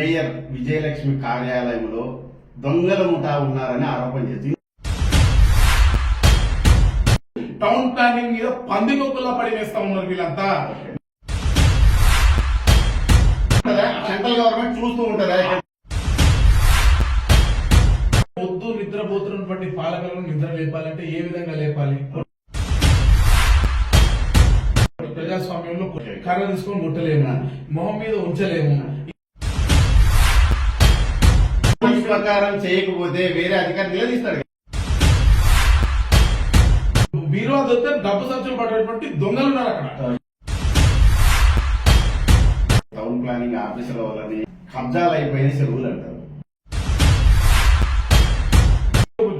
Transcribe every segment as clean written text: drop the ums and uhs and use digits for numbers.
Mayor Vijayalakshmi కార్యాలయంలో దొంగల ముఠా ఉన్నారని ఆరోపణ చేసి టౌన్ ప్లానింగ్ మీద పందికొక్కులా పడి వేస్తా ఉన్నారు వీళ్ళంతా. సెంట్రల్ గవర్నమెంట్ చూస్తూ ఉంటారా? పొద్దు నిద్రపోతున్నటువంటి పాలకులను నిద్ర లేపాలంటే ఏ విధంగా లేపాలి? ప్రజాస్వామ్యంలో కర్ర తీసుకొని ముట్టలేము, మొహం మీద ఉంచలేము. ప్రకారం చేయకపోతే వేరే అధికారి నిలదీస్తాడు. బీరువా దొరికితే డబ్బు సంచులు పడేటువంటి దొంగలు ఉన్నారు అక్కడ. టౌన్ ప్లానింగ్ ఆఫీసుల వల్లని కబ్జాలు అయిపోయిన చెరువులు అంటారు.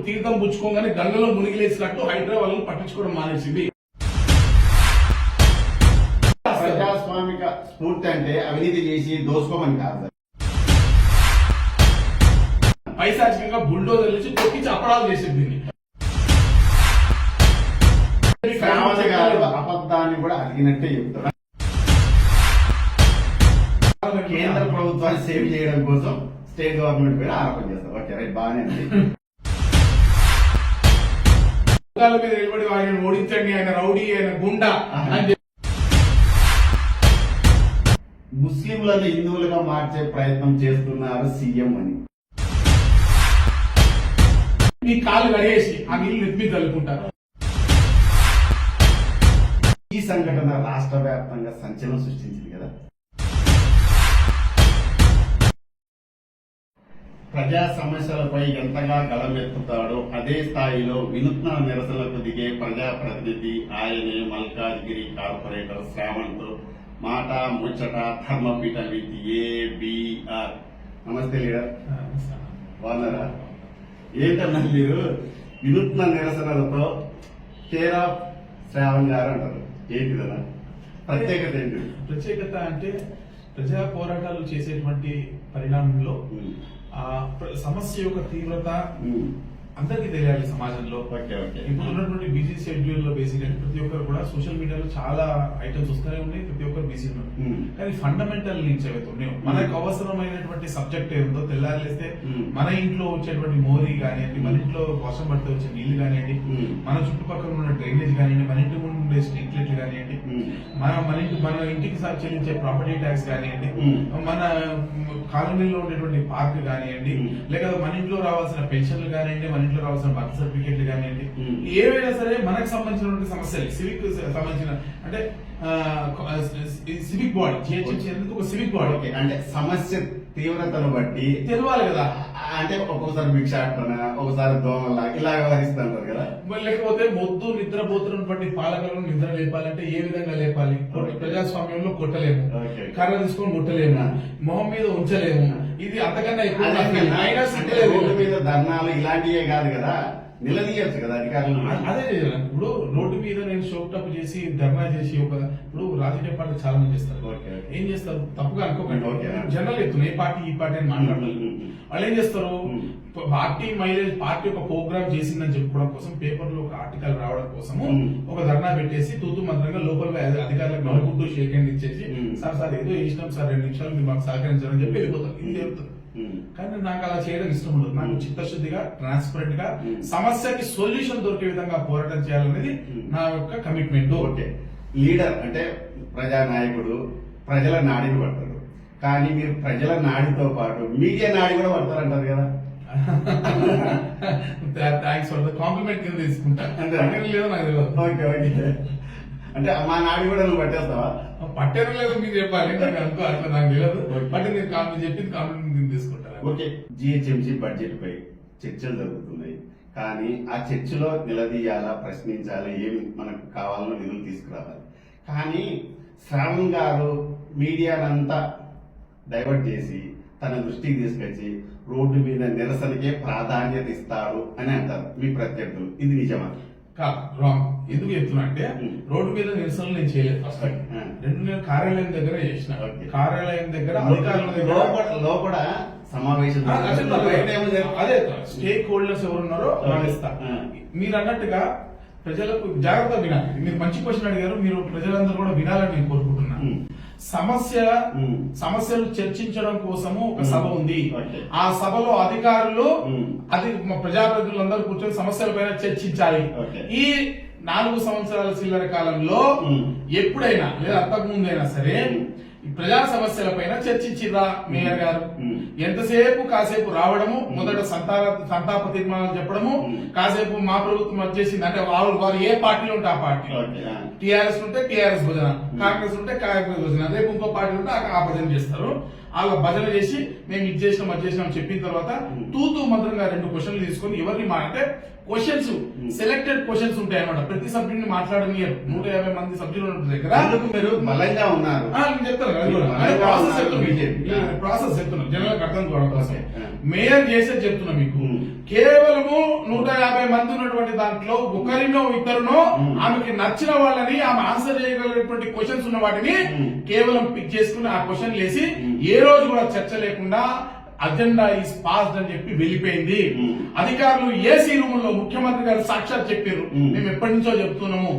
తీర్థం పుచ్చుకోగానే గంగలో మునిగిలేసినట్టు హైదరాబాద్ వాళ్ళని పట్టించుకోవడం మానేసింది. ప్రజాస్వామిక స్ఫూర్తి అంటే అవినీతి చేసి దోసుకోమని కాదు, పైశాచికంగా బుల్డోజర్ నుంచి తొక్కి చప్పడాలు చేసింది. అబద్ధాన్ని కూడా అడిగినట్టే చెప్తారు. కేంద్ర ప్రభుత్వాన్ని సేవ్ చేయడం కోసం స్టేట్ గవర్నమెంట్ పైన ఆరోపణ చేస్తారు. ఓకే రైట్, బాగానే ఉంది. మీద నిలబడి ఆయన ఓడించండి, ఆయన రౌడీ, ఆయన గుండా అని ముస్లింలను హిందువులుగా మార్చే ప్రయత్నం చేస్తున్నారు సీఎం అని. మీ కాళ్ళు గడేసి ఆ నీళ్ళు నెత్తి తల్లుకుంటారు. ఈ సంఘటన రాష్ట్ర వ్యాప్తంగా సంచలనం సృష్టించింది కదా. ప్రజా సమస్యలపై ఎంతగా గళమెత్తుతాడో అదే స్థాయిలో వినూత్న నిరసనలకు దిగే ప్రజాప్రతినిధి ఆయనే మల్కాజ్గిరి కార్పొరేటర్ శ్రావణ్తో మాట ముచ్చట ధర్మపీఠ విత్ ఏబిఆర్. నమస్తే లీడర్, బాగున్నారా? ఏంటన్నా మీరు వినూత్న నిరసనలతో కేర్ ఆఫ్ శ్రావణ్ గారు అంటారు, ఏంటి కదా ప్రత్యేకత? ఏంటి ప్రత్యేకత అంటే ప్రజా పోరాటాలు చేసేటువంటి పరిణామంలో ఆ సమస్య యొక్క తీవ్రత అందరికీ తెలియాలి సమాజంలో. ఇప్పుడు ఉన్నటువంటి బిజీ షెడ్యూల్ లో బేసిక్ అంటే ప్రతి ఒక్కరు కూడా సోషల్ మీడియాలో చాలా ఐటమ్స్ వస్తూనే ఉన్నాయి, ప్రతి ఒక్కరు బిజీ ఉన్నారు. కానీ ఫండమెంటల్ నీడ్స్ ఏవైతే ఉన్నాయో, మనకు అవసరమైనటువంటి సబ్జెక్ట్ ఏదో తెల్లారిస్తే మన ఇంట్లో వచ్చేటువంటి మోరీ కానివ్వండి, మన ఇంట్లో వర్షం పడితే వచ్చే నీళ్లు కానివ్వండి, మన చుట్టుపక్కల ఉన్న డ్రైనేజ్ కానివ్వండి, మన ఇంటి ముందు ఉండే స్ట్రీట్ లైట్లు కానివ్వండి, మన ఇంటికి చెల్లించే ప్రాపర్టీ ట్యాక్స్ కానివ్వండి, మన కాలనీలో ఉండేటువంటి పార్క్ కానివ్వండి, లేక మన ఇంట్లో రావాల్సిన పెన్షన్లు కానివ్వండి, మన ఇంట్లో రావాల్సిన బర్త్ సర్టిఫికేట్లు కానివ్వండి, ఏవైనా సరే మనకు సంబంధించినటువంటి సమస్యలు, సివిక్ సంబంధించిన అంటే సివిక్ బాడీ జిహెచ్ఎంసీ ఒక సివిక్ బాడీ అంటే సమస్య తీవ్రతను బట్టి తెలవాలి కదా. అంటే ఒక్కొక్కసారి భిక్షాటన, ఒకసారి దోమలా ఇలా వ్యవహరిస్తుంటారు కదా. లేకపోతే మొద్దు నిద్రపోతున్నటువంటి పాలకులను నిద్ర లేపాలంటే ఏ విధంగా లేపాలి? ప్రజాస్వామ్యంలో కొట్టలేము, కర్ర తీసుకొని ముట్టలేము, మొహం మీద ఉంచలేము. ఇది అంతకన్నా రోడ్డు మీద ధర్నాలు ఇలాంటివే కాదు కదా, నిలదీయచ్చు కదా అధికారులు. అదే ఇప్పుడు రోడ్డు మీద నేను షోక్టప్ చేసి ధర్నా చేసి ఇప్పుడు రాజకీయ పార్టీ చాలా మంది చేస్తారు. ఏం చేస్తారు? తప్పుగా అనుకోకండి, జనరల్ ఎత్తున ఏ పార్టీ ఈ పార్టీ అని మాట్లాడాలి. వాళ్ళు ఏం చేస్తారు? పార్టీ మైలేజ్, పార్టీ ఒక ప్రోగ్రామ్ చేసిందని చెప్పుకోవడం కోసం, పేపర్ లో ఒక ఆర్టికల్ రావడం కోసము ఒక ధర్నా పెట్టేసి తూతు మంత్రంగా లోపల అధికారులకు నవ్వుకుంటూ షేక్ హ్యాండ్ ఇచ్చేసి సార్ ఏదో ఇష్టం సార్ 2 నిమిషాలు మీరు మాకు సహకరించాలని చెప్పి వెళ్ళిపోతారు. ఇది జరుగుతుంది. కానీ నాకు అలా చేయడం ఇష్టం ఉండదు. నాకు చిత్తశుద్ధిగా, ట్రాన్స్పరెంట్ గా సమస్యకి సొల్యూషన్ దొరికే విధంగా పోరాటం చేయాలనేది నా యొక్క కమిట్మెంట్. ఓకే, లీడర్ అంటే ప్రజానాయకుడు, ప్రజల నాడిని పడతాడు. కానీ మీరు ప్రజల నాడితో పాటు మీడియా నాడి కూడా పడతారంటారు కదా. థ్యాంక్స్ ఫర్ ద కాంప్లిమెంట్ కింద తీసుకుంటా. లేదో నాకు తెలియదు. ఓకే ఓకే, అంటే మా నాడి కూడా నువ్వు పట్టేస్తావా? పట్టేదో లేదు మీరు చెప్పాలి, నాకు అనుకో అట్లా నాకు తెలియదు. బట్ నేను చెప్పింది కాంప్లిమెంట్ కింద తీసుకుంటాను. ఓకే, జిహెచ్ఎంసీ బడ్జెట్ పై చర్చలు జరుగుతున్నాయి. కానీ ఆ చర్చలో నిలదీయాలా, ప్రశ్నించాలి, ఏమి మనకు కావాలనో నిధులు తీసుకురావాలి. కానీ శ్రావణ్ గారు మీడియానంతా డైవర్ట్ చేసి తన దృష్టికి తీసుకొచ్చి రోడ్డు మీద నిరసనకే ప్రాధాన్యత ఇస్తాడు అని అంటారు మీ ప్రత్యర్థులు. ఇది నిజమా? రాంగ్. ఎందుకు చెప్తున్నా అంటే రోడ్డు మీద నిరసనలు నేను చేయలేదు. ఫస్ట్ నేను కార్యాలయం దగ్గర చేసిన, కార్యాలయం దగ్గర లోపల సమావేశం అదే స్టేక్ హోల్డర్స్ ఎవరున్నారో వాళ్ళిస్తా. మీరు అన్నట్టుగా ప్రజలకు జాగ్రత్త వినాలి. మీరు మంచి క్వశ్చన్ అడిగారు, మీరు ప్రజలందరూ కూడా వినాలని నేను కోరుకుంటున్నాను. సమస్యలు చర్చించడం కోసము ఒక సభ ఉంది. Okay. ఆ సభలో అధికారులు ప్రజాప్రతినిధులందరూ కూర్చొని సమస్యలపైన చర్చించాలి. Okay. ఈ 4 సంవత్సరాల చిల్లర కాలంలో ఎప్పుడైనా లేదా అంతకు ముందైనా సరే ఈ ప్రజా సమస్యలపైన చర్చించిరా మేయర్ గారు? ఎంతసేపు కాసేపు రావడము, మొదట సంతాప తీర్మానాలు చెప్పడము, కాసేపు మా ప్రభుత్వం వచ్చేసింది అంటే వారు ఏ పార్టీలో ఉంటే ఆ పార్టీ, టీఆర్ఎస్ ఉంటే టీఆర్ఎస్ భజన, కాంగ్రెస్ ఉంటే కాంగ్రెస్ భజన, రేపు ఇంకో పార్టీ ఉంటే ఆ భజన చేస్తారు. వాళ్ళ భజన చేసి మేము ఇది చేసినాం అది చేసినాం చెప్పిన తర్వాత తూతూ మంత్రంగా 2 క్వశ్చన్లు తీసుకొని ఎవరిని అంటే క్వశ్చన్స్ సెలెక్టెడ్ క్వశ్చన్స్ ఉంటాయి అన్నమాట. ప్రతి సబ్జెక్ట్ ని మాట్లాడనియరు. 150 మంది సభ్యులు ఉన్న దగ్గర మీరు బలంగా ఉన్నారు. నేను చెప్తాను ప్రాసెస్ చెప్తున్నాను జనాలకు అర్థం కావడం కోసం. మేయర్ చేసేది చెప్తున్నా మీకు. కేవలము 150 మంది ఉన్నటువంటి దాంట్లో ఒకరినో ఇద్దరునో ఆమెకి నచ్చిన వాళ్ళని ఆమె ఆన్సర్ చేయగలిగినటువంటి క్వశ్చన్స్ ఉన్న వాటిని కేవలం పిక్ చేసుకుని ఆ క్వశ్చన్ వేసి ఏ రోజు కూడా చర్చ లేకుండా అజెండా ఈస్ పాస్డ్ అని చెప్పి వెళ్ళిపోయింది. అధికారులు ఏసీ రూమ్ లో ముఖ్యమంత్రి గారు సాక్షాత్ చెప్పారు. మేము ఎప్పటి నుంచో చెప్తున్నాము,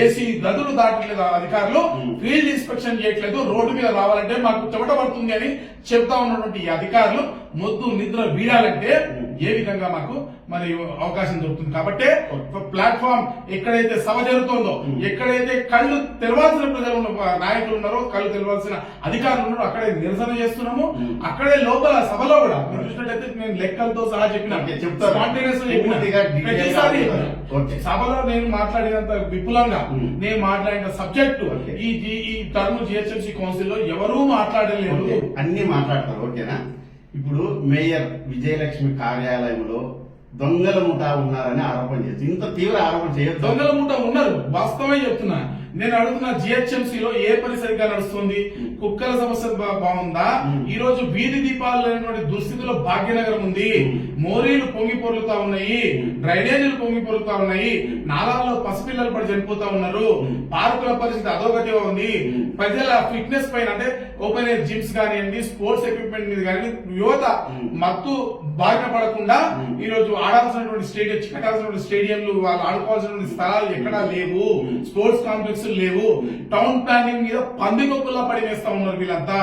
ఏసీ గదులు దాటలేదు అధికారులు, ఫీల్డ్ ఇన్స్పెక్షన్ చేయట్లేదు, రోడ్డు మీద రావాలంటే మాకు చెమట పడుతుంది అని చెప్తా ఉన్నటువంటి ఈ అధికారులు మొద్దు నిద్ర వీడాలంటే ఏ విధంగా మాకు మరి అవకాశం దొరుకుతుంది. కాబట్టి ప్లాట్ఫామ్ ఎక్కడైతే సభ జరుగుతుందో, ఎక్కడైతే కళ్ళు తెరవాల్సిన ప్రజలు నాయకులు ఉన్నారో, కళ్ళు తెరవాల్సిన అధికారులు ఉన్నారో అక్కడే నిరసన చేస్తున్నాము. అక్కడే లోపల సభలో కూడా మీరు చూసినట్టయితే నేను లెక్కలతో సహా చెప్పిన ప్రతిసారి సభలో నేను మాట్లాడినంత విపులంగా నేను మాట్లాడిన సబ్జెక్టు ఈ టర్మ్ జిహెచ్ఎంసీ కౌన్సిల్ లో ఎవరూ మాట్లాడలేదు. అన్ని మాట్లాడతారు. ఓకేనా? ఇప్పుడు మేయర్ విజయలక్ష్మి కార్యాలయంలో దొంగల ముఠా ఉన్నారని ఆరోపణ చేసి ఇంత తీవ్ర ఆరోపణ చేయొచ్చు. దొంగల ముఠా ఉన్నారు, వాస్తవమే చెప్తున్నా. నేను అడుగుతున్నా, జిహెచ్ఎంసీలో ఏ పని సరిగ్గా నడుస్తుంది? కుక్కల సమస్య బాగుందా? ఈ రోజు వీధి దీపాలు లేనటువంటి దుస్థితిలో భాగ్యనగరం ఉంది. మోరీలు పొంగి పొరులుతా ఉన్నాయి, డ్రైనేజీలు పొంగి పొరులుతా ఉన్నాయి, నాలాల్లో పసిపిల్లలు పడి చనిపోతా ఉన్నారు, పార్కుల పరిస్థితి అధోగతిగా ఉంది. ప్రజల ఫిట్నెస్ పైన అంటే ఓపెన్ ఎయిర్ జిమ్స్ కానివ్వండి, స్పోర్ట్స్ ఎక్విప్మెంట్ మీద కానీ యువత మత్తు బారిన పడకుండా ఈ రోజు ఆడాల్సినటువంటి స్టేడియం, కట్టాల్సినటువంటి స్టేడియంలు, వాళ్ళు ఆడుకోవాల్సినటువంటి స్థలాలు ఎక్కడా లేవు, స్పోర్ట్స్ కాంప్లెక్స్ లేవు. టౌన్ ప్లానింగ్ మీద పందికొక్కుల్లా పడి వేస్తా ఉన్నారు వీళ్ళంతా.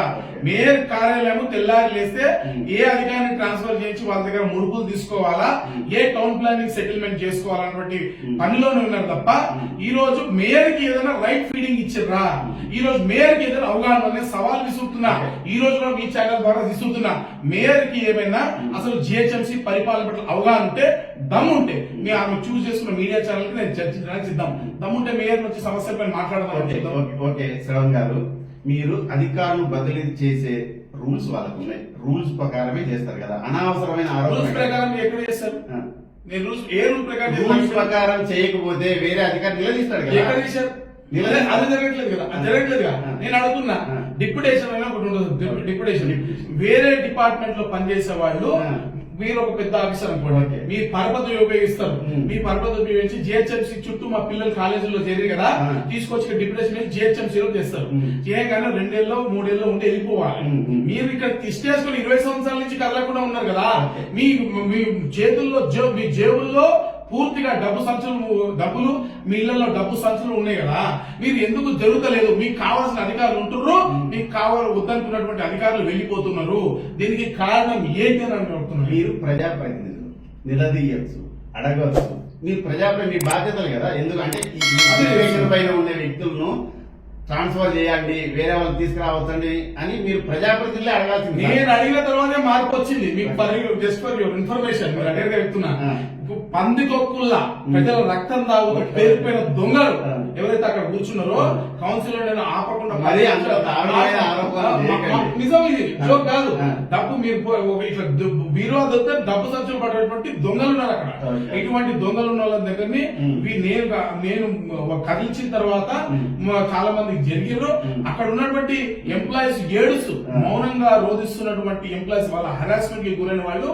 మేయర్ కార్యాలయం తెల్లారి లేస్తే ఏ అధికారిని ట్రాన్స్ఫర్ చేయించి వాళ్ళ దగ్గర ముడుపులు తీసుకోవాలా, ఏ టౌన్ ప్లానింగ్ సెటిల్మెంట్ చేసుకోవాలన్నటువంటి పనిలోనే ఉన్నారు తప్ప ఈ రోజు మేయర్ కి ఏదైనా రైట్ ఫీడింగ్ ఇచ్చిర్రా? ఈ రోజు మేయర్ కి ఏదైనా అవగాహన అనే సవాల్ విసురుతున్నా. ఈ రోజు కూడా మీ ఛానల్ ద్వారా విసురుతున్నా, మేయర్ కి ఏమైనా అసలు జిహెచ్ఎంసీ పరిపాలన పట్ల అవగాహన ఉంటే, దమ్ముంటే మీ ఆమె చూస్ చేసుకున్న మీడియా ఛానల్ కి నేను చర్చించడానికి సిద్ధం. దమ్ముంటే మేయర్ నుంచి సమస్యలపై మాట్లాడదాం. ఓకే శ్రవణ్ గారు, మీరు అధికారులు బదిలీ చేసే రూల్స్ వాళ్ళకు ఉన్నాయి. రూల్స్ ప్రకారమే చేస్తారు కదా. అనవసరమైన రూల్స్ ప్రకారం ఎక్కడ చేస్తారు? నేను రూల్స్ ప్రకారం చేయకపోతే వేరే అధికారి నిలదీస్తాడు కదా. ఎక్కడ చేశారు? అది జరగట్లేదు కదా, అది జరగట్లేదు కదా. నేను అడుగుతున్నా, డిప్యుటేషన్ అయినా ఒకటి ఉండదు. డిప్యుటేషన్ వేరే డిపార్ట్మెంట్ లో పనిచేసే వాళ్ళు, మీరు ఒక పెద్ద ఆఫీసర్ అనుకోండి, మీ పరపతి ఉపయోగిస్తారు. మీ పరపతి ఉపయోగించి జిహెచ్ఎంసీ చుట్టూ మా పిల్లలు కాలేజీలో చేరి కదా తీసుకొచ్చి డిప్యుటేషన్ జిహెచ్ఎంసీలో చేస్తారు. చేయగానే 2 ఏళ్ళు 3 ఏళ్ళు ఉండి వెళ్ళిపోవాలి. మీరు ఇక్కడ తిష్టేసుకుని 20 సంవత్సరాల నుంచి కదలకుండా ఉన్నారు కదా. మీ చేతుల్లో మీ జేబుల్లో పూర్తిగా డబ్బులు మీ ఇళ్లలో డబ్బు సంచులు ఉన్నాయి కదా. మీరు ఎందుకు జరుగుతలేదు? మీకు కావాల్సిన అధికారులు ఉంటున్నారు, మీకు వద్దనుకున్నటువంటి అధికారులు వెళ్ళిపోతున్నారు. దీనికి కారణం ఏంటి అని అడుగుతున్నారు. మీరు ప్రజాప్రతినిధులు నిలదీయచ్చు, అడగచ్చు. మీ మీ బాధ్యతలు కదా. ఎందుకంటే ఈ పైన ఉండే వ్యక్తులను ట్రాన్స్ఫర్ చేయండి, వేరే వాళ్ళు తీసుకురావచ్చండి అని మీరు ప్రజాప్రతినిధులే అడగాల్సింది. నేను అడిగిన తర్వాతే మార్పు వచ్చింది. మీకు జస్ట్ ఫర్ యువర్ ఇన్ఫర్మేషన్ మీరు అడిగే చెప్తున్నా, పందికొక్కుల్లా ప్రజల రక్తం తాగుతూ పేరుపోయిన దొంగలు ఎవరైతే అక్కడ కూర్చున్నారో కౌన్సిల్ నేను ఆపకుండా నిజం, ఇది జోక్ కాదు. డబ్బు మీరు ఇట్లా బీరువా దొరికితే డబ్బు సంచులు పడేటువంటి దొంగలు ఉన్నారు అక్కడ. ఇటువంటి దొంగలు ఉన్న వాళ్ళ దగ్గరని నేను కదిలించిన తర్వాత చాలా మంది జరిగారు. అక్కడ ఉన్నటువంటి ఎంప్లాయీస్ ఏడుస్తూ మౌనంగా రోధిస్తున్నటువంటి ఎంప్లాయీస్, వాళ్ళ హరాస్మెంట్ కి గురైన వాళ్ళు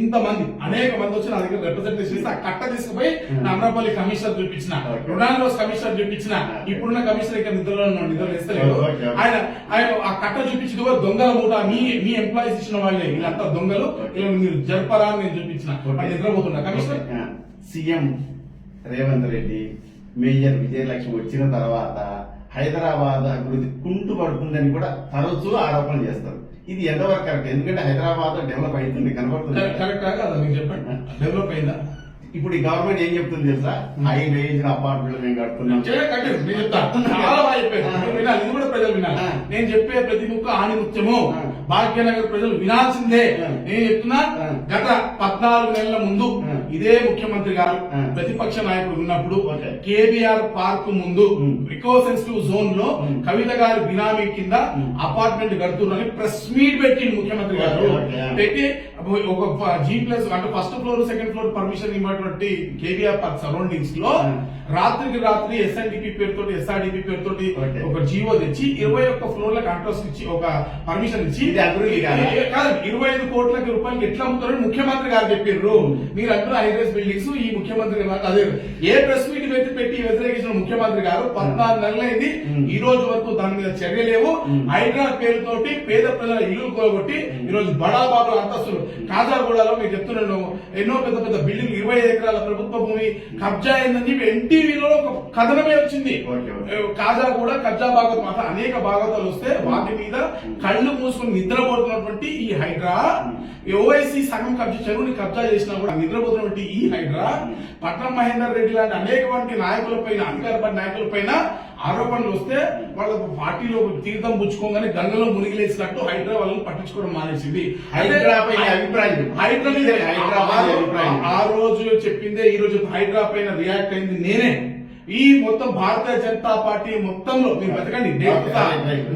ఇంతమంది అనేక మంది వచ్చి నా దగ్గర రిప్రజెంటేషన్ ఇస్తే ఆ కట్ట తీసుకుపోయి అమరాపల్లి కమిషనర్ చూపించిన, రొనాల్డోస్ కమిషనర్ చూపించిన, ఇప్పుడున్న కమిషనర్ ఇక్కడ నిద్ర వేస్తలేదు. ఆయన ఆ కట్ట చూపించి దొంగల కూడా మీ ఎంప్లాయీస్ ఇచ్చిన వాళ్ళే, వీళ్ళంతా దొంగలు, ఇలా మీరు జరపరా అని నేను చూపించిన. నిద్రపోతున్నా commissioner. CM Revanth Reddy mayor Vijayalakshmi వచ్చిన తర్వాత హైదరాబాద్ అభివృద్ధి కుంటుపడుతుందని కూడా తరచూ ఆరోపణలు చేస్తారు. ఇది ఎంతవరకు కరెక్ట్? ఎందుకంటే హైదరాబాద్ డెవలప్ అవుతుంది కనబడుతుంది. కరెక్టా కాదా మీరు చెప్పండి, డెవలప్ అయిందా? ఇప్పుడు ఈ గవర్నమెంట్ ఏం చెప్తుంది తెలుసా? హై రేంజ్ అపార్ట్మెంట్ మేము కడుతున్నాం. చాలా బాగా చెప్పారు, వినాలి, ఇది కూడా ప్రజలు వినాలి. నేను చెప్పే ప్రతి ముక్క ఆణిముత్యము భాగ్యనగర్ ప్రజలు వినాల్సిందే. నేను చెప్తున్నా, గత 14 నెలల ముందు ఇదే ముఖ్యమంత్రి గారు ప్రతిపక్ష నాయకుడు ఉన్నప్పుడు కేబిఆర్ పార్క్ ముందు ఎకో సెన్సిటివ్ జోన్ లో కవిత గారి బినామీ కింద అపార్ట్మెంట్ కడుతున్నారని ప్రెస్ మీట్ పెట్టి ముఖ్యమంత్రి గారు పెట్టి ఒక జీ ప్లస్ అంటే first floor second floor permission ఇవ్వటువంటి కేబిఆర్ పార్క్ సరౌండింగ్స్ లో రాత్రికి రాత్రి ఎస్ఎన్డిపి పేరుతోటి ఎస్ఆర్డిపి పేరుతోటి ఒక జీవో తెచ్చి 21 ఫ్లోర్ల కాంట్రాక్ట్ ఇచ్చి ఒక పర్మిషన్ ఇచ్చి 25 కోట్ల రూపాయలకి ఎట్లా అమ్ముతారని ముఖ్యమంత్రి గారు చెప్పారు. మీరు అంటున్న హైరైజ్ బిల్డింగ్స్ ఈ ముఖ్యమంత్రి గారు అదే ఏ ప్రెస్ మీట్ పెట్టి వ్యతిరేకించిన ముఖ్యమంత్రి గారు 14 నెలలైంది, ఈ రోజు వరకు దాని మీద చర్య లేవు. హైడ్రా పేరుతోటి పేద ప్రజల ఇల్లు కూడగొట్టి ఈ రోజు బడాబాబుల అంతస్తులు కాజాగూడలో మీకు చెప్తున్నాను, ఎన్నో పెద్ద పెద్ద బిల్డింగ్ 25 ఎకరాల ప్రభుత్వ భూమి కబ్జా అయిందని చెప్పి ఎన్టీవీలో ఒక కథనమే వచ్చింది. కాజాగూడ కబ్జా భాగవతం అట్లా అనేక భాగవతాలు వస్తే వాటి మీద కళ్ళు మూసుకుని నిద్రపోతున్నటువంటి ఈ హైడ్రా, ఓవైసీ సగం కబ్జా చెరువుని కబ్జా చేసినా కూడా నిద్రపోతున్నటువంటి ఈ హైడ్రా పట్నం మహేందర్ రెడ్డి లాంటి అనేక మంది నాయకుల పైన, అధికార పార్టీ నాయకుల పైన ఆరోపణలు వస్తే వాళ్ళ పార్టీలో తీర్థం పుచ్చుకోగానే గంగలో మునిగిలేసినట్టు హైడ్రా వాళ్ళని పట్టించుకోవడం మానేసింది. హైడ్రా ఆ రోజు చెప్పిందే ఈ రోజు హైడ్రా పైన రియాక్ట్ అయింది నేనే. ఈ మొత్తం భారతీయ జనతా పార్టీ మొత్తంలో మీరు బతకండి.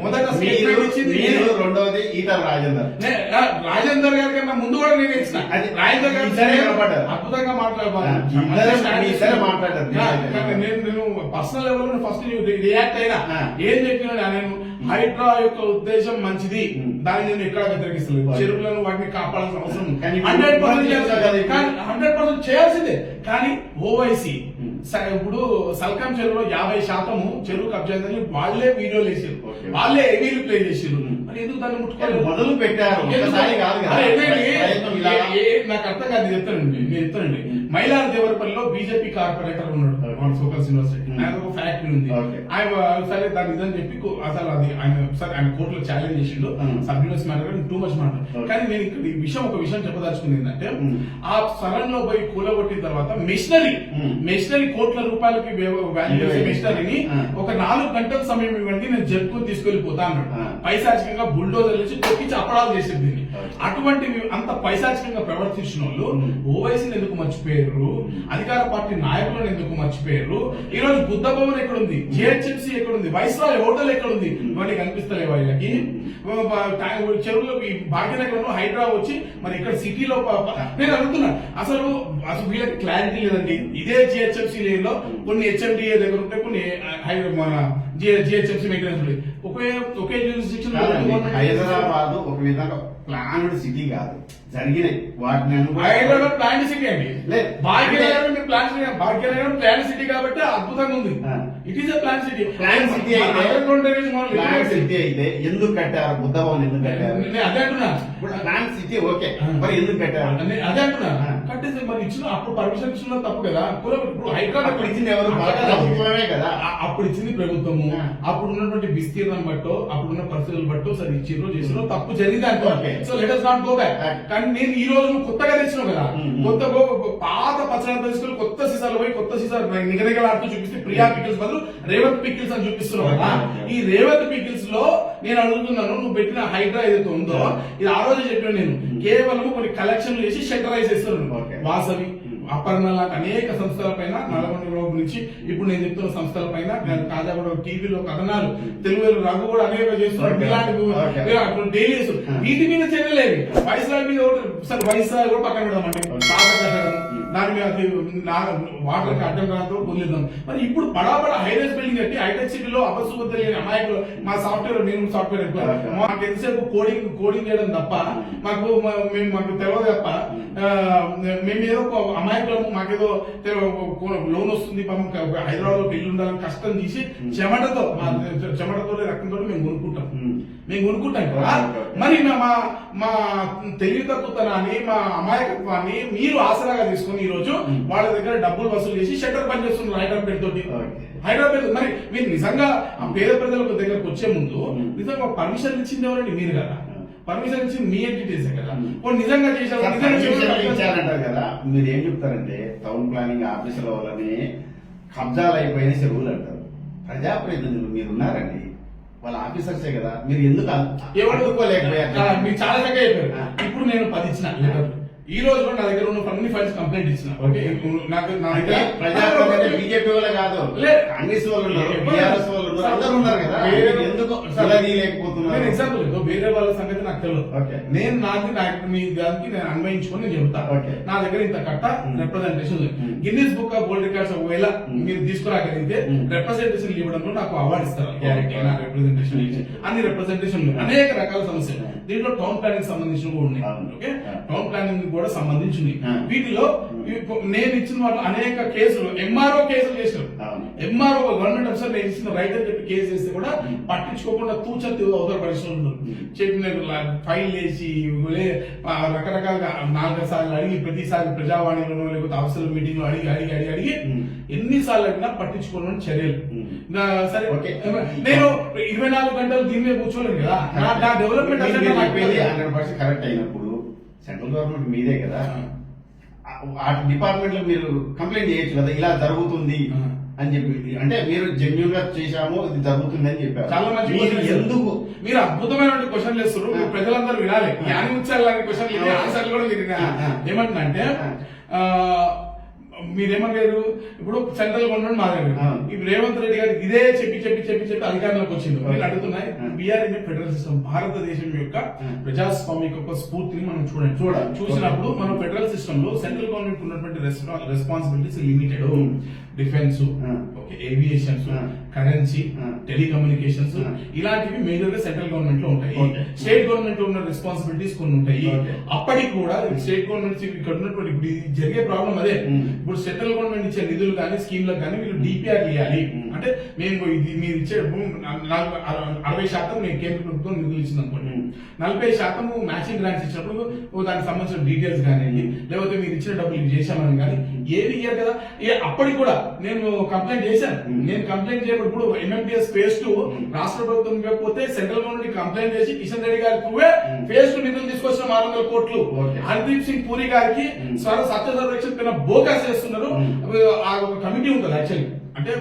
మొదట స్టేట్మెంట్ ఇచ్చింది, రెండవది ఈటల రాజేందర్ గారి కన్నా ముందు కూడా నేను ఇచ్చిన. రాజేందర్ గారు అద్భుతంగా మాట్లాడారు. నేను పర్సనల్ లెవెల్ ఫస్ట్ రియాక్ట్ అయినా ఏం చెప్పినా నేను హైడ్రా యొక్క ఉద్దేశం మంచిది, దాన్ని నేను ఎక్కడ వ్యతిరేకిస్తలేదు. చెరువులను వాటిని కాపాడాల్సిన అవసరం 100% చేయాల్సిందే. కానీ ఓవైసీ ఇప్పుడు సల్కం చెరువులో 50% చెరువు కబ్జా అయిందని వాళ్ళే వీడియోలు వేసారు, వాళ్ళే వీళ్ళు ప్లే చేసారు. మరి ఎందుకు దాన్ని ముట్టుకోవాలి? మొదలు పెట్టారు. నాకు అర్థం కాదు, చెప్తానండి. మైలార్ దేవరపల్లిలో బీజేపీ కార్పొరేటర్ ఉన్నాడు, ఫోకస్ యూనివర్సిటీ, నాకు ఒక ఫ్యాక్టరీ ఉంది. ఆయన సరే దాని ఇదని చెప్పి అసలు అది ఆయన కోర్టులో ఛాలెంజ్ చేసిండు. సబ్యూనియస్ మ్యాటర్ టూ మచ్ మాట. కానీ నేను ఇక్కడ ఒక విషయం చెప్పదలుచుకుంది ఏంటంటే, ఆ స్థలంలో పోయి కూలగొట్టిన తర్వాత మెషినరీ కోట్ల రూపాయలకి వాల్యూ చేసే మెషినరీని ఒక 4 గంటల సమయం ఇవ్వండి, నేను జరుపుకొని తీసుకెళ్లిపోతా అన్నాడు. పైశాచికంగా బుల్డోజర్ నుంచి తొక్కించి అప్పడాలు చేసేది దీన్ని. అటువంటి అంత పైశాచికంగా ప్రవర్తించిన వాళ్ళు ఓవైసీని ఎందుకు మర్చిపోయారు? అధికార పార్టీ నాయకులను ఎందుకు మర్చిపోయారు? ఈ రోజు బుద్ధ భవన్ ఎక్కడుంది? జిహెచ్ఎంసీ ఎక్కడుంది? వైస్రాయ్ హోటల్ ఎక్కడుంది? ఇవన్నీ కనిపిస్తలేవు వీళ్ళకి. చెరువులో భాగ్యనగరంలో హైడ్రా వచ్చి మరి ఇక్కడ సిటీలో నేను అడుగుతున్నా, అసలు వీళ్ళకి క్లారిటీ లేదండి. ఇదే జిహెచ్ఎంసీ లో కొన్ని హెచ్ఎండిఏ దగ్గర ఉంటాయి, కొన్ని మన జిహెచ్ఎంసీ మెయింటెనెన్స్ ఒకే జ్యూరిస్డిక్షన్. హైదరాబాద్ ఒక విధంగా ప్లాన్డ్ సిటీ కాదు, జరిగినాయి వాటిని హైదరాబాద్ ప్లాన్ సిటీ అండి. భాగ్యనగరం భాగ్యనగరం ప్లాన్ సిటీ కాబట్టి అద్భుతంగా ఉంది. It is plan city. Plan city అయితే ఎందుకు కట్టారు? బుద్ధ భవన్ ఎందుకు కట్టారు? అదే అంటున్నా. ప్లాన్ సిటీ ఓకే, మరి ఎందుకు కట్టారు? అదే అంటున్నా. కట్టేసి మరి ఇచ్చిన అప్పుడు పర్మిషన్ ఇచ్చిన తప్పు కదా. ఇప్పుడు హైదరాబాద్ ఇచ్చింది ఎవరు? ప్రభుత్వమే కదా. అప్పుడు ఇచ్చింది ప్రభుత్వము. అప్పుడు ఉన్నటువంటి విస్తీర్ణం బట్టో అప్పుడున్న పరిస్థితులు బట్టో సరే ఇచ్చిరో చేసిరో తప్పు జరిగింది అనుకో. So let us not go back. కానీ నేను ఈ రోజు కొత్తగా తెచ్చినావు కదా, కొత్త పాత పచ్చడి తీసుకుని కొత్త సీసాలు పోయి కొత్త సీసాలు నిగనిగలాడుతూ చూపిస్తే ప్రియా పికిల్స్ బదులు రేవంత్ పికిల్స్ అని చూపిస్తున్నావు కదా. ఈ రేవంత్ పికిల్స్ లో నేను అడుగుతున్నాను, నువ్వు పెట్టిన హైడ్రా ఏదైతే ఉందో ఇది ఆ రోజు చెప్పాను నేను, కేవలం కొన్ని కలెక్షన్లు చేసి షెల్టరైజ్ చేస్తున్నాను. వాసవి, అపర్ణ లాంటి అనేక సంస్థల పైన, నల్గొండ నుంచి ఇప్పుడు నేను చెప్తున్న సంస్థల పైన తాజా కూడా టీవీలో కథనాలు, తెలుగు రఘు కూడా అనేక చేస్తున్నారు. ఇలాంటి డైలీ వీటి మీద చర్యలేవి. వైస్రాయ్ మీద సరే వైస్రాయ్ కూడా పక్కన పెడదామండి, పాత కట్టడం దాని మీద వాటర్ కి అడ్డం రాతో వదిలేద్దాం. మరి ఇప్పుడు బడాబడా హైరైజ్ బిల్డింగ్ కట్టి హైటెక్ సిటీలో అపశుభ్రత లేని అమాయకులు మా సాఫ్ట్వేర్, నేను సాఫ్ట్వేర్ ఎంప్లాయ్, మాకు ఎంతసేపు కోడింగ్ చేయడం తప్ప మాకు తెలియదు తప్ప మేము ఏదో అమాయకులము మాకేదో లోన్ వస్తుంది హైదరాబాద్ లో ఇల్లు ఉండాలని కష్టం తీసి చెమటతో చెమటతో రక్తంతో మేము కొనుక్కుంటాం కదా. మరి మా తెలివి తక్కువతనాన్ని మా అమాయకత్వాన్ని మీరు ఆసరాగా తీసుకొని ఈ రోజు వాళ్ళ దగ్గర డబ్బులు వసూలు చేసి షట్టర్ పని చేస్తున్నారు హైదరాబాద్ తోటి. హైదరాబాద్ మరి మీరు నిజంగా ఆ పేద ప్రజల దగ్గరకు వచ్చే ముందు నిజంగా పర్మిషన్ ఇచ్చింది ఎవరండి? మీరు కదా. పర్మిషన్ ఇచ్చింది మీ ఎంటిటీస్ కదా. నిజంగా ఇచ్చారంటారు కదా. మీరు ఏం చెప్తారంటే టౌన్ ప్లానింగ్ ఆఫీసుల వల్లనే కబ్జాలు అయిపోయిన చెరువులు అంటారు. ప్రజాప్రతినిధులు మీరున్నారండి, వాళ్ళ ఆఫీసర్సే కదా. మీరు ఎందుకు ఎవరుకోలేకపోయారు? మీరు చాలా చక్కగా చెప్పారు. ఇప్పుడు నేను 10 ఇచ్చిన లెటర్లు ఈ రోజు కూడా నా దగ్గర ఉన్న అన్ని ఫైల్స్ కంప్లైంట్ ఇచ్చిన. ఓకే, నాకు నా దగ్గర ప్రజాప్రతినిధులు బీజేపీ వాళ్ళే కాదు, కాంగ్రెస్ వాళ్ళు ఉన్నారు, బీఆర్ఎస్ వాళ్ళు ఉన్నారు, అందరూ ఉన్నారు కదా. ఎందుకు లేకపోతున్నారు? ఎగ్జాంపుల్ వేరే వాళ్ళ సంగతి నాకు తెలియదు. నేను మీ దానికి నేను అన్వయించుకొని నేను చెప్తాను. నా దగ్గర ఇంత కట్ట representation Guinness book of world records ఒకవేళ మీరు తీసుకురాగలిగితే రిప్రజెంటేషన్ ఇవ్వడంలో నాకు అవార్డు ఇస్తారు. గ్యారెంటీ నా రిప్రజెంటేషన్ ఇచ్చి అన్ని రిప్రజెంటేషన్లు అనేక రకాల సమస్యలు దీంట్లో టౌన్ ప్లానింగ్ సంబంధించిన కూడా ఉన్నాయి. ఓకే, టౌన్ ప్లానింగ్ కూడా సంబంధించింది. వీటిలో నేను ఇచ్చిన వాళ్ళు అనేక కేసులు ఎంఆర్ఓ కేసులు చేశారు. ఎంఆర్ఓ గవర్నమెంట్ ఆఫీసర్ నేను ఇచ్చిన రైట్ అని చెప్పి కేసు చేస్తే కూడా పట్టించుకోకుండా తూచంతి అవతల పరిశ్రమలు చెప్పిన ఫైల్ వేసి రకరకాలుగా 4 సార్లు అడిగి ప్రతిసారి ప్రజావాణిలోనో లేకపోతే అవసరం మీటింగ్ లో అడిగి ఎన్నిసార్లు అడిగినా పట్టించుకోవాలని చర్యలు. సరే, నేను 24 గంటలు దీని మీద కూర్చోలేదు కదా. నా డెవలప్మెంట్ 100% కరెక్ట్ అయినప్పుడు సెంట్రల్ గవర్నమెంట్ మీదే కదా, ఆ డిపార్ట్మెంట్ లో మీరు కంప్లైంట్ చేయొచ్చు కదా, ఇలా జరుగుతుంది అని చెప్పి. అంటే మీరు జెన్యూన్ గా చేశాము, ఇది జరుగుతుంది అని చెప్పారు. చాలా మంచి ఎందుకు మీరు అద్భుతమైన క్వశ్చన్లు వేస్తారు. ప్రజలందరూ వినాలి. జ్ఞాని ముత్యాలు లాంటి క్వశ్చన్లు ఆన్సర్లు కూడా మీరు ఏమంటున్నా మీరేమన్నారు? ఇప్పుడు సెంట్రల్ గవర్నమెంట్ మా దగ్గర ఇప్పుడు రేవంత్ రెడ్డి గారు ఇదే చెప్పి అధికారంలోకి వచ్చింది. నేను అడుగుతున్నాయి, వీఆర్ ఇన్ ఫెడరల్ సిస్టమ్. భారతదేశం యొక్క ప్రజాస్వామిక యొక్క స్ఫూర్తిని మనం చూసినప్పుడు మనం ఫెడరల్ సిస్టమ్ లో సెంట్రల్ గవర్నమెంట్ ఉన్నటువంటి responsibilities limited. Defence, aviations, currency, telecommunications ఇలాంటివి మేజర్ గా సెంట్రల్ గవర్నమెంట్ లో ఉంటాయి. స్టేట్ గవర్నమెంట్ లో ఉన్న రెస్పాన్సిబిలిటీస్ కొన్ని ఉంటాయి. అప్పటికి కూడా స్టేట్ గవర్నమెంట్ ఇక్కడ ఉన్నటువంటి ఇప్పుడు జరిగే ప్రాబ్లం అదే. ఇప్పుడు సెంట్రల్ గవర్నమెంట్ ఇచ్చే నిధులు కానీ స్కీమ్లకు కానీ వీళ్ళు డిపిఆర్ ఇవ్వాలి. అంటే మేము ఇది మీరు ఇచ్చే 60% మేము కేంద్ర ప్రభుత్వం నిధులు ఇచ్చింది అనుకోండి, 40% మ్యాచింగ్ గ్రాంట్స్ ఇచ్చినప్పుడు దానికి సంబంధించిన డీటెయిల్స్ కానీ లేకపోతే మీరు ఇచ్చిన డబ్బులు ఇది చేశామని కానీ ఏది ఇయ్యారు కదా. అప్పటికి కూడా నేను కంప్లైంట్ చేశాను. నేను కంప్లైంట్ చేయబడి ఎంఎంటీఎస్ ఫేజ్ 2 రాష్ట్ర ప్రభుత్వం ఇవ్వకపోతే సెంట్రల్ గవర్నమెంట్ కంప్లైంట్ చేసి కిషన్ రెడ్డి గారికి ఫేజ్ 2 నిధులు తీసుకొచ్చిన 600 కోట్లు హర్దీప్ సింగ్ పూరి గారికి సత్య సర్వేక్షణ పైన బోకాస్ చేస్తున్నారు. ఆ కమిటీ ఉంటుంది యాక్చువల్లీ. అంటే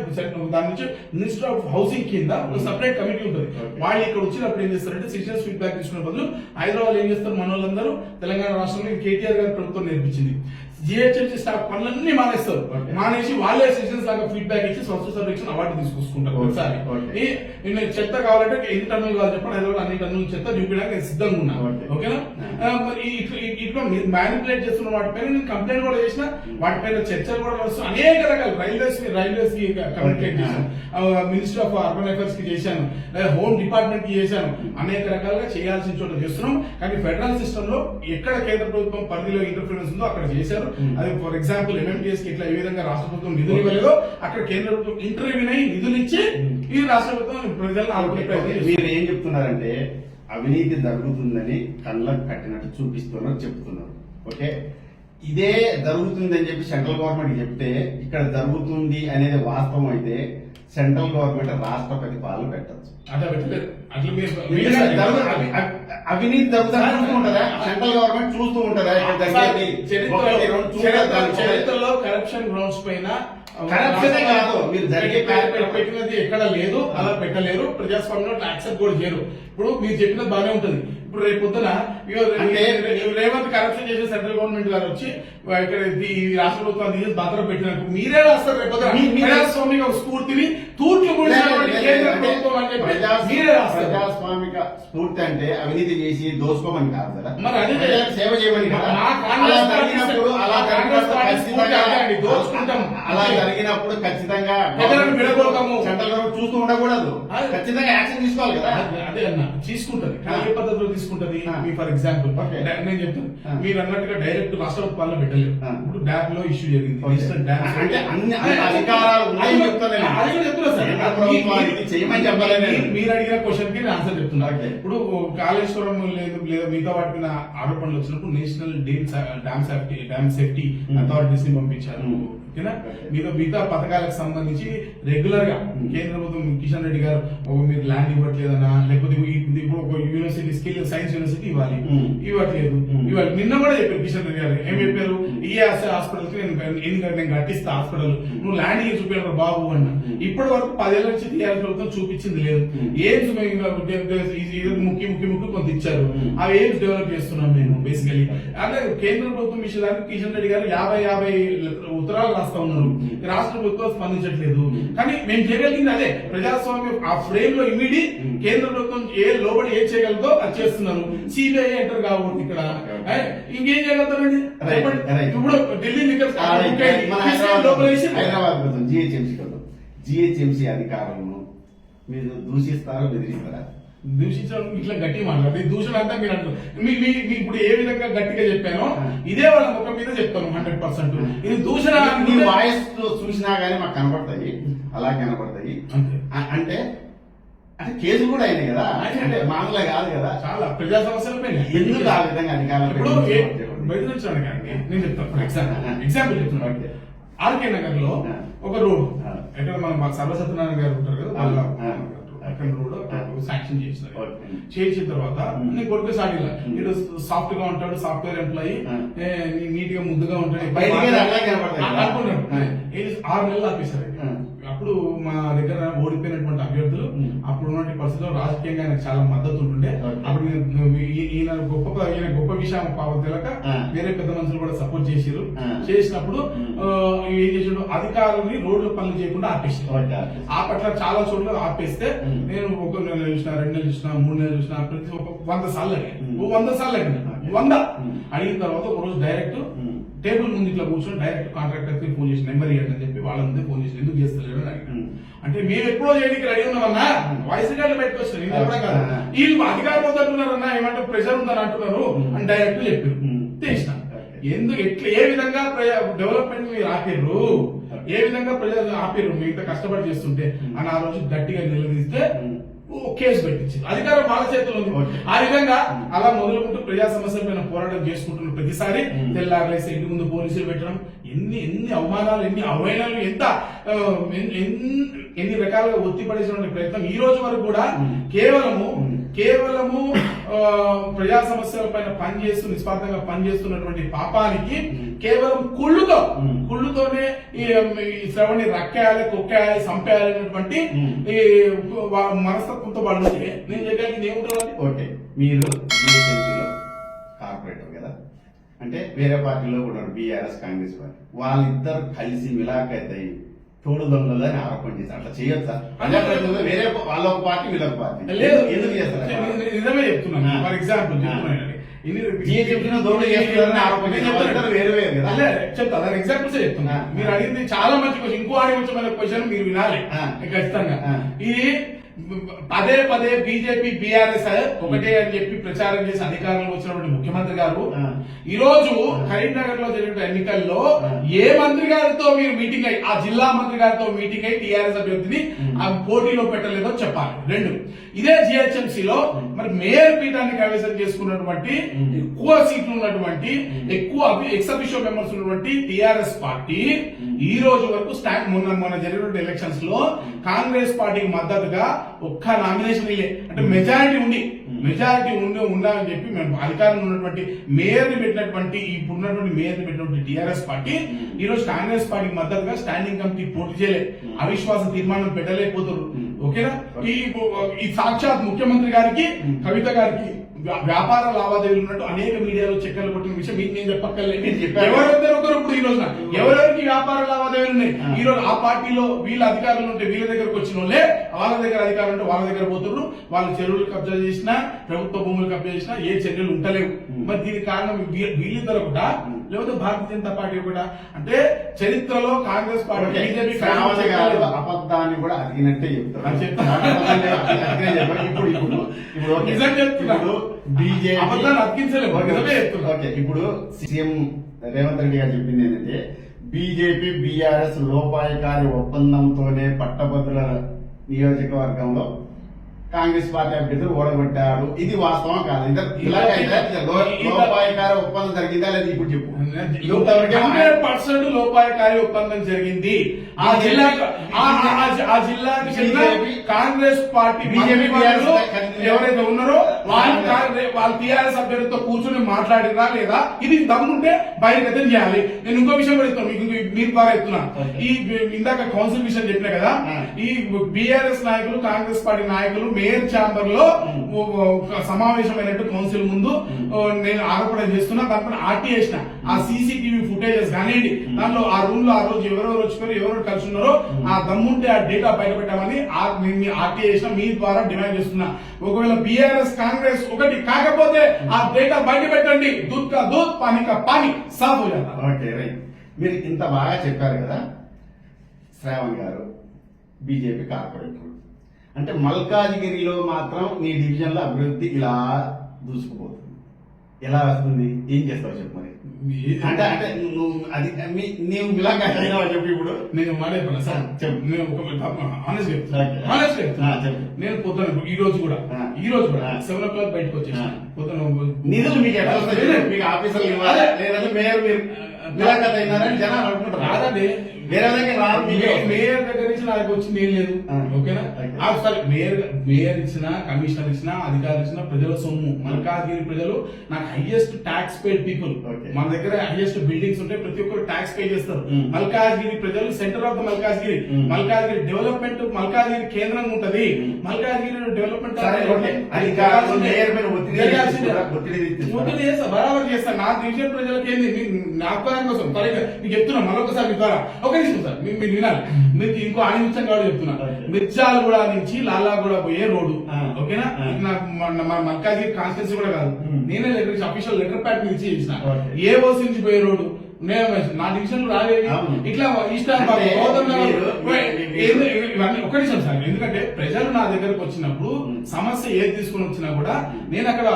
దాని నుంచి మినిస్టర్ ఆఫ్ హౌసింగ్ కింద ఒక సపరేట్ కమిటీ ఉంటుంది. వాళ్ళు ఇక్కడ వచ్చినప్పుడు ఏం చేస్తారంటే సిటిజన్స్ ఫీడ్బ్యాక్ తీసుకునే బదులు హైదరాబాద్ ఏం చేస్తారు, మన వాళ్ళందరూ తెలంగాణ రాష్ట్రంలో కేటీఆర్ గారి ప్రభుత్వం నేర్పించింది జిహెచ్ఎంసీ స్టాఫ్ పనులన్నీ మానేస్తారు. మానేసి వాళ్ళే సిటిజన్స్ లాగా ఫీడ్బ్యాక్ ఇచ్చి స్వచ్ఛ సర్వేక్షణ అవార్డు తీసుకొచ్చుకుంటారు. ఒకసారి నేను చెత్త కావాలంటే ఎన్ని టన్నులు కావాలి చెప్పండి, హైదరాబాద్ అన్ని టన్నులు చెత్త చూపించడానికి నేను సిద్ధంగా ఉన్నా. ఓకేనా? ఇట్లా మ్యానిపులేట్ చేస్తున్న వాటిపైన నేను కంప్లైంట్ కూడా చేసిన, వాటిపైన చర్చలు కూడా వస్తాను. అనేక రకాల రైల్వేస్ కి కమ్యూనికేట్ చేశాను, మినిస్టర్ ఆఫ్ అర్బన్ అఫైర్స్ కి చేశాను, హోమ్ డిపార్ట్మెంట్ కి చేశాను. అనేక రకాలుగా చేయాల్సిన చోట చేస్తున్నాం. కానీ ఫెడరల్ సిస్టమ్ లో ఎక్కడ కేంద్ర ప్రభుత్వం పరిధిలో ఇంటర్ఫరెన్స్ ఉందో అక్కడ చేశారు. అది ఫర్ ఎగ్జాంపుల్ ఎంఎంటీఎస్ కి ఇట్లా ఏ విధంగా రాష్ట్ర ప్రభుత్వం నిధులు ఇవ్వలేదో అక్కడ కేంద్ర ప్రభుత్వం ఇంటర్వ్యూ అయి నిధులు ఇచ్చి ఈ రాష్ట్ర ప్రభుత్వం ప్రజలను ఆలోచన. మీరు ఏం చెప్తున్నారంటే అవినీతి జరుగుతుందని కళ్ళకు కట్టినట్టు చూపిస్తున్నారు, చెప్తున్నారు. ఓకే, ఇదే జరుగుతుంది అని చెప్పి సెంట్రల్ గవర్నమెంట్ చెప్తే ఇక్కడ జరుగుతుంది అనేది వాస్తవం అయితే సెంట్రల్ గవర్నమెంట్ రాష్ట్రపతి పాలన పెట్టచ్చు. అవినీతి జరుగుతూ ఉంటదా? సెంట్రల్ గవర్నమెంట్ చూస్తూ ఉంటదా? చరిత్రలో కరప్షన్ గ్రౌండ్స్ పైన కరప్షన్ కాదు, మీరు జరిగే పెట్టినది ఎక్కడ లేదు, అలా పెట్టలేరు. ప్రజాస్వామ్యంలో యాక్సెప్ట్ కూడా చేయరు. ఇప్పుడు మీరు చెప్పినది బాగానే ఉంటుంది. ఇప్పుడు రేపు పొద్దున రేవంత్ కరప్షన్ చేసే సెంట్రల్ గవర్నమెంట్ గారు వచ్చి ఇక్కడ ఈ రాష్ట్ర ప్రభుత్వాన్ని తీసి భద్రత పెట్టినట్టు మీరే రాస్తారు. రేపు ప్రజాస్వామిక స్ఫూర్తిని తూట్లు ప్రజాస్వామిక స్ఫూర్తి అంటే అవినీతి చేసి దోసుకోమని కాదు కదా, మరి అదే సేవ చేయమని. అలా జరిగినప్పుడు ఖచ్చితంగా సెంట్రల్ గవర్నమెంట్ చూస్తూ ఉండకూడదు, ఖచ్చితంగా యాక్షన్ తీసుకోవాలి కదా. అదే అన్న తీసుకుంటది. ఏ పద్ధతిలో తీసుకుంటది? ఆ. Me for example Okay. నేను చెప్తాను, ఆ. మీరు అన్నట్టుగా డైరెక్ట్ రాష్ట్రపతి పాలన పెట్టలేరు. ఆ. ఇప్పుడు డ్యామ్ లో ఇష్యూ జరిగింది. Okay. నేషనల్ డ్యామ్ అంటే అన్ని అధికారాలు ఉన్నాయని చెప్తాను నేను. అది కూడా చెప్తున్నా సార్. కేంద్ర ప్రభుత్వానికి చేయమని చెప్పలే నేను. మీరు అడిగిన క్వశ్చన్ కి నేను ఆన్సర్ చెప్తున్నా. Okay. ఇప్పుడు కాళేశ్వరం లేదు లేదా మిగతా వాటి మీద ఆరోపణలు వచ్చినప్పుడు నేషనల్ డ్యామ్ సేఫ్టీ అథారిటీస్ ని పంపించారు. ఓకేనా? మిగతా పథకాలకు సంబంధించి రెగ్యులర్ గా కేంద్ర ప్రభుత్వం కిషన్ రెడ్డి గారు మీరు ల్యాండ్ ఇవ్వట్లేదన్నా, లేకపోతే ఇప్పుడు ఒక యూనివర్సిటీ స్కిల్ సైన్స్ యూనివర్సిటీ ఇవ్వాలి, ఇవ్వట్లేదు. ఇవాళ నిన్న కూడా చెప్పారు కిషన్ రెడ్డి గారు. ఏం చెప్పారు? ఈఎస్ఐ హాస్పిటల్ కి నేను కట్టిస్తా హాస్పిటల్, నువ్వు ల్యాండ్ ఇచ్చి చూపించారు బాబు అన్న. ఇప్పటి వరకు 10 ఏళ్ల నుంచి టీఆర్ఎస్ ప్రభుత్వం చూపించింది లేదు. ఎయిమ్స్ ముఖ్య కొంత ఇచ్చారు. ఆ ఎయిమ్స్ డెవలప్ చేస్తున్నాం మేము బేసికలీ. అంటే కేంద్ర ప్రభుత్వం విషయానికి కిషన్ రెడ్డి గారు 50 ఉత్తరాలు రాస్తా ఉన్నారు. రాష్ట్ర ప్రభుత్వం స్పందించట్లేదు. కానీ మేము చేయగలిగింది అదే, ప్రజాస్వామ్యం ఆ ఫ్రేమ్ లో ఇమిడి కేంద్ర ప్రభుత్వం లోబడి ఏం చేయగలదో అది చేస్తున్నారు. సిబిఐ ఎంటర్ కావద్దు ఇక్కడ. ఇంకేం చేయగలుగుతారండి చెప్పండి. ఇప్పుడు ఢిల్లీ హైదరాబాద్ జిహెచ్ఎంసీ అధికారులను మీరు దూషిస్తారా బెదిరిస్తారా? దూషించడం ఇట్లా గట్టి మాట్లాడి దూషణ అంతా మీరు అంటారు. మీ ఇప్పుడు ఏ విధంగా గట్టిగా చెప్పానో ఇదే వాళ్ళ ముఖం మీద చెప్తాను 100%. ఇది దూషణ. నీ వాయిస్ చూసినా గానీ మాకు కనపడతాయి, అలా కనపడతాయి. అంటే అంటే కేసు కూడా అయినాయి కదా, అంటే మామూలుగా కాదు కదా. చాలా ప్రజా సమస్యలపై ఎందుకు ఆ విధంగా అధికారులు ఇప్పుడు బెదిరించడానికి అండి నేను చెప్తాను. ఎగ్జాంపుల్ చెప్తున్నాను. ఆర్కే నగర్ లో ఒక రోడ్ ఎక్కడ మన సర్వసత్యనారాయణ గారు ఉంటారు కదా, వాళ్ళ అక్కడ రోడ్ శాంక్షన్ చేసిన తర్వాత నేను కొడుకు సాటిలా ఇటు సాఫ్ట్ గా ఉంటాడు, సాఫ్ట్వేర్ ఎంప్లాయీ, నీట్ గా ముద్దుగా ఉంటాడు, అనుకున్నాడు. 6 నెలలు ఆపేశారు. అప్పుడు మా దగ్గర ఓడిపోయినటువంటి అభ్యర్థులు అప్పుడు ఉన్నటువంటి పరిస్థితుల్లో రాజకీయంగా ఆయనకు చాలా మద్దతు ఉంటుండే. అప్పుడు ఈయన గొప్ప విషయం తెలక వేరే పెద్ద మనుషులు కూడా సపోర్ట్ చేసారు. చేసినప్పుడు ఏం చేసాడు, అధికారులని రోడ్ల పనులు చేయకుండా ఆపేసారు. ఆ పట్ల చాలా చోట్ల ఆపేస్తే నేను 1 నెల చూసిన, 2 నెలలు చూసిన, 3 నెలలు చూసిన, ప్రతి 100 సార్లు అడిగాను. 100 సార్లు అడిగిన 100 అడిగిన తర్వాత ఒక రోజు డైరెక్ట్ టేబుల్ ముందు ఇట్లా కూర్చొని డైరెక్ట్ కాంట్రాక్టర్ కి ఫోన్ చేసి నెంబర్ ఇవ్వండి అని చెప్పి వాళ్ళ ముందే ఫోన్ చేసి ఎందుకు చేస్తలేరు అని అడిగాను. అంటే మేము ఎప్పుడో చేయడానికి రెడీ ఉన్నామన్నా, వాయిస్ రికార్డులు పెట్టుకొచ్చారు. ఇది చెప్పడం కాదు, వీళ్ళు అధికారం వద్దంటున్నారన్నా, ఏమంటే ప్రెషర్ ఉందని అంటున్నారు అని డైరెక్ట్ చెప్పారు. తెలిసిన ఎందుకు ఎట్లా ఏ విధంగా డెవలప్మెంట్ మీరు ఆపిర్రు, ఏ విధంగా ప్రజలు ఆపిర్రు, మీ ఇంత కష్టపడి చేస్తుంటే అని ఆ రోజు గట్టిగా నిలదీస్తే కేసు పెట్టించింది. అధికారం వాళ్ళ చేతిలో ఉంది. ఆ విధంగా అలా మొదలుకుంటూ ప్రజా సమస్యల పైన పోరాటం చేసుకుంటున్న ప్రతిసారి తెల్లారలేసి ఇంటి ముందు పోలీసులు పెట్టడం, ఎన్ని అవమానాలు, ఎన్ని అవమానాలు, ఎన్ని రకాలుగా ఒత్తి పడేసినటువంటి ప్రయత్నం ఈ రోజు వరకు కూడా కేవలము ప్రజా సమస్యల పైన పనిచేస్తూ నిస్వార్థంగా పనిచేస్తున్నటువంటి పాపానికి కేవలం కుళ్ళుతోనే ఈ శ్రవణి రక్కేయాలి, కొక్కేయాలి, సంపేయాలనేటువంటి ఈ మనస్తత్వంతో వాళ్ళు నేను చేయగలిగింది ఏముంటుంది? ఓకే, మీరు జిహెచ్ఎంసీలో కార్పొరేటర్ కదా, అంటే వేరే పార్టీలో కూడా బీఆర్ఎస్ కాంగ్రెస్ పార్టీ వాళ్ళిద్దరు కలిసి మిలాఖైతే తోడు దొంగలు అని ఆరోపణ చేశారు. అట్లా చేయొచ్చా? వేరే వాళ్ళ ఒక పార్టీ వీళ్ళొక పార్టీ లేదు, ఎందుకు చేస్తారు? నిజమే చెప్తున్నాను. ఫర్ ఎగ్జాంపుల్ చెప్తా ఎగ్జాంపుల్స్ చెప్తున్నా. మీరు అడిగింది చాలా మంచి క్వశ్చన్. ఇంకో అడిగించమైన క్వశ్చన్ మీరు వినాలి ఖచ్చితంగా. ఇది పదే బీజేపీ బీఆర్ఎస్ ఒకటే అని చెప్పి ప్రచారం చేసి అధికారంలో వచ్చినటువంటి ముఖ్యమంత్రి గారు ఈ రోజు కరీంనగర్ లో జరిగిన ఎన్నికల్లో ఏ మంత్రి గారితో మీరు మీటింగ్ అయ్యి, ఆ జిల్లా మంత్రి గారితో మీటింగ్ అయ్యి టీఆర్ఎస్ అభ్యర్థిని పోటీలో పెట్టలేదో చెప్పాలి. 2, ఇదే జిహెచ్ఎంసీలో మరి మేయర్ పీఠాన్ని కైవసం చేసుకున్నటువంటి ఎక్కువ సీట్లు ఉన్నటువంటి ఎక్కువ ఎక్స్-అఫిషియో మెంబర్స్ ఉన్నటువంటి టీఆర్ఎస్ పార్టీ ఈ రోజు వరకు మొన్న జరిగిన ఎలక్షన్స్ లో కాంగ్రెస్ పార్టీకి మద్దతుగా ఒక్క నామినేషన్ అంటే మెజారిటీ ఉండాలని చెప్పి మేము అధికారంలో ఉన్నటువంటి మేయర్ ని పెట్టినటువంటి ఇప్పుడున్నటువంటి మేయర్ ని పెట్టినటువంటి టీఆర్ఎస్ పార్టీ ఈ రోజు కాంగ్రెస్ పార్టీకి మద్దతుగా స్టాండింగ్ కమిటీ పోటీ చేయలే, అవిశ్వాస తీర్మానం పెట్టలేకపోతారు. ఓకేనా? ఈ సాక్షాత్ ముఖ్యమంత్రి గారికి, కవిత గారికి వ్యాపార లావాదేవీలు ఉన్నట్టు అనేక మీడియాలో చక్కర్లు కొట్టిన విషయం మీకు నేను చెప్పక్కర్లేదు. ఎవరెవరు ఇప్పుడు ఈ రోజున ఎవరెవరికి వ్యాపార లావాదేవీలు ఉన్నాయి, ఈ రోజు ఆ పార్టీలో వీళ్ళ అధికారులు ఉంటే వీళ్ళ దగ్గరకు వచ్చిన వాళ్ళే, వాళ్ళ దగ్గర అధికారులు ఉంటే వాళ్ళ దగ్గర పోతున్నారు. వాళ్ళు చెరువులు కబ్జా చేసినా, ప్రభుత్వ భూములు కబ్జా చేసినా ఏ చర్యలు ఉంటలేవు. మరి దీనికి కారణం వీళ్ళిద్దరు ఒకటా, లేకపోతే భారతీయ జనతా పార్టీ ఒకటా? అంటే చరిత్రలో కాంగ్రెస్ పార్టీ, బీజేపీ అబద్ధాన్ని కూడా కూడా అడిగినట్టే చెప్తారు. అది చెప్తాను. అతికినే చెప్పారు. ఇప్పుడు ఓకే. నిజం చెప్తున్నా. ఇప్పుడు బీజేపీ అబద్ధాలు అతికించలేము. నిజమే చెప్తున్నా. ఓకే, ఇప్పుడు సీఎం రేవంత్ రెడ్డి గారు చెప్పింది ఏంటంటే బీజేపీ బీఆర్ఎస్ లోపాయకారి ఒప్పందంతోనే పట్టభద్రుల నియోజకవర్గంలో కాంగ్రెస్ పార్టీ అభ్యర్థులు ఓడగొట్టారు. ఇది వాస్తవం కాదు. ఇలాగైతే లోపాయకార ఒప్పందం జరిగిందా లేదా ఇప్పుడు చెప్పు. 100% లోపాయకారి ఒప్పందం జరిగింది. ఆ జిల్లాకి చెందిన కాంగ్రెస్ పార్టీ బీజేపీ వాళ్ళు ఎవరైతే ఉన్నారో వాళ్ళు టీఆర్ఎస్ అభ్యర్థితో కూర్చొని మాట్లాడినా లేదా ఇది దమ్ముంటే బహిర్గతం చేయాలి. నేను ఇంకో విషయం కూడా ఇస్తాను మీకు, మీరు బాగా చెప్తున్నా. ఈ ఇందాక కౌన్సిల్ విషయం చెప్పినా కదా, ఈ బీఆర్ఎస్ నాయకులు కాంగ్రెస్ పార్టీ నాయకులు మేయర్ ఛాంబర్ లో సమావేశమైనట్టు కౌన్సిల్ ముందు నేను ఆరోపణ చేస్తున్నా. దానిపైన ఆర్టీ చేసిన ఆ సీసీటీవీ ఫుటేజెస్ కానివ్వండి, దానిలో ఆ రూమ్ లో ఆ రోజు ఎవరెవరు వచ్చుకొని ఎవరెవరు కలిసి ఉన్నారో ఆ దమ్ముంటే ఆ డేటా బయట పెట్టామని ఆర్టీ చేసిన మీ ద్వారా డిమాండ్ చేస్తున్నా. ఒకవేళ బీఆర్ఎస్ కాంగ్రెస్ ఒకటి కాకపోతే ఆ డేటా బయట పెట్టండి. దూద్ కా దూద్, పానీ కా పానీ, సాఫ్ హో జాతా. Okay right. మీరు ఇంత బాగా చెప్పారు కదా శ్రావణ్ గారు, బీజేపీ కార్పొరేటర్ అంటే మల్కాజ్గిరిలో మాత్రం నీ డివిజన్ లో అభివృద్ధి ఇలా దూసుకుపోతుంది. ఎలా వస్తుంది, ఏం చేస్తావు చెప్పు మరి. అంటే అంటే నువ్వు అది నీవు ఇలాగా చెప్పి ఇప్పుడు నేను మాట్లాడుతున్నా సార్. చెప్పు. నేను ఆనెస్ట్ Okay. చెప్పు. నేను పొద్దున ఈ రోజు కూడా 7 o'clock బయటకు వచ్చేసి పొద్దున నిధులు మీకు ఎట్లా వస్తాయి? మీకు ఆఫీసర్లు ఇవ్వాలి లేదంటే మేయర్ మీరు నిరాకరణ అయినారని జనాలు అనుకుంటారు. రాదండి, వేరే దగ్గర రాదు. మేయర్ దగ్గర నుంచి నాకు వచ్చింది ఏం లేదు. ఓకేనా, సరే మేయర్ ఇచ్చిన, కమిషనర్ ఇచ్చిన, అధికారులు ఇచ్చిన ప్రజల సొమ్ము. మల్కాజ్గిరి ప్రజలు నాకు హైయెస్ట్ ట్యాక్స్ పేడ్ పీపుల్. మన దగ్గర హైయెస్ట్ బిల్డింగ్స్ ఉంటాయి, ప్రతి ఒక్కరు ట్యాక్స్ పే చేస్తారు. మల్కాజ్గిరి ప్రజలు centre of the Malkajgiri. Malkajgiri development Malkajgiri కేంద్రం ఉంటది. మల్కాజ్గిరి డెవలప్మెంట్ ఒత్తిడి చేస్తా, బరాబర్ చేస్తా. నా డివిజన్ ప్రజలకి ఏంది జ్ఞాపకం కోసం మీకు చెప్తున్నా మరొకసారి మీ ద్వారా. ఒక నిమిషం సార్, మీరు వినాలి. మీకు ఇంకో ఆనిమించం కాదు చెప్తున్నా. మిర్జాలగూడ నుంచి లాలాగూడ పోయే రోడ్డు. ఓకేనా, మల్కాజ్గిరి కాన్స్టిట్యూన్సీ కూడా కాదు, నేనే లెటర్ అఫీషియల్ లెటర్ ప్యాడ్ మీద ఇచ్చిన. ఏ ఓసి నుంచి పోయే రోడ్డు నా డివిజన్ రాలేదు. ఇట్లా ఇష్టం ఒక నిమిషం సార్. ఎందుకంటే ప్రజలు నా దగ్గరకు వచ్చినప్పుడు సమస్య ఏది తీసుకుని వచ్చినా కూడా నేను అక్కడ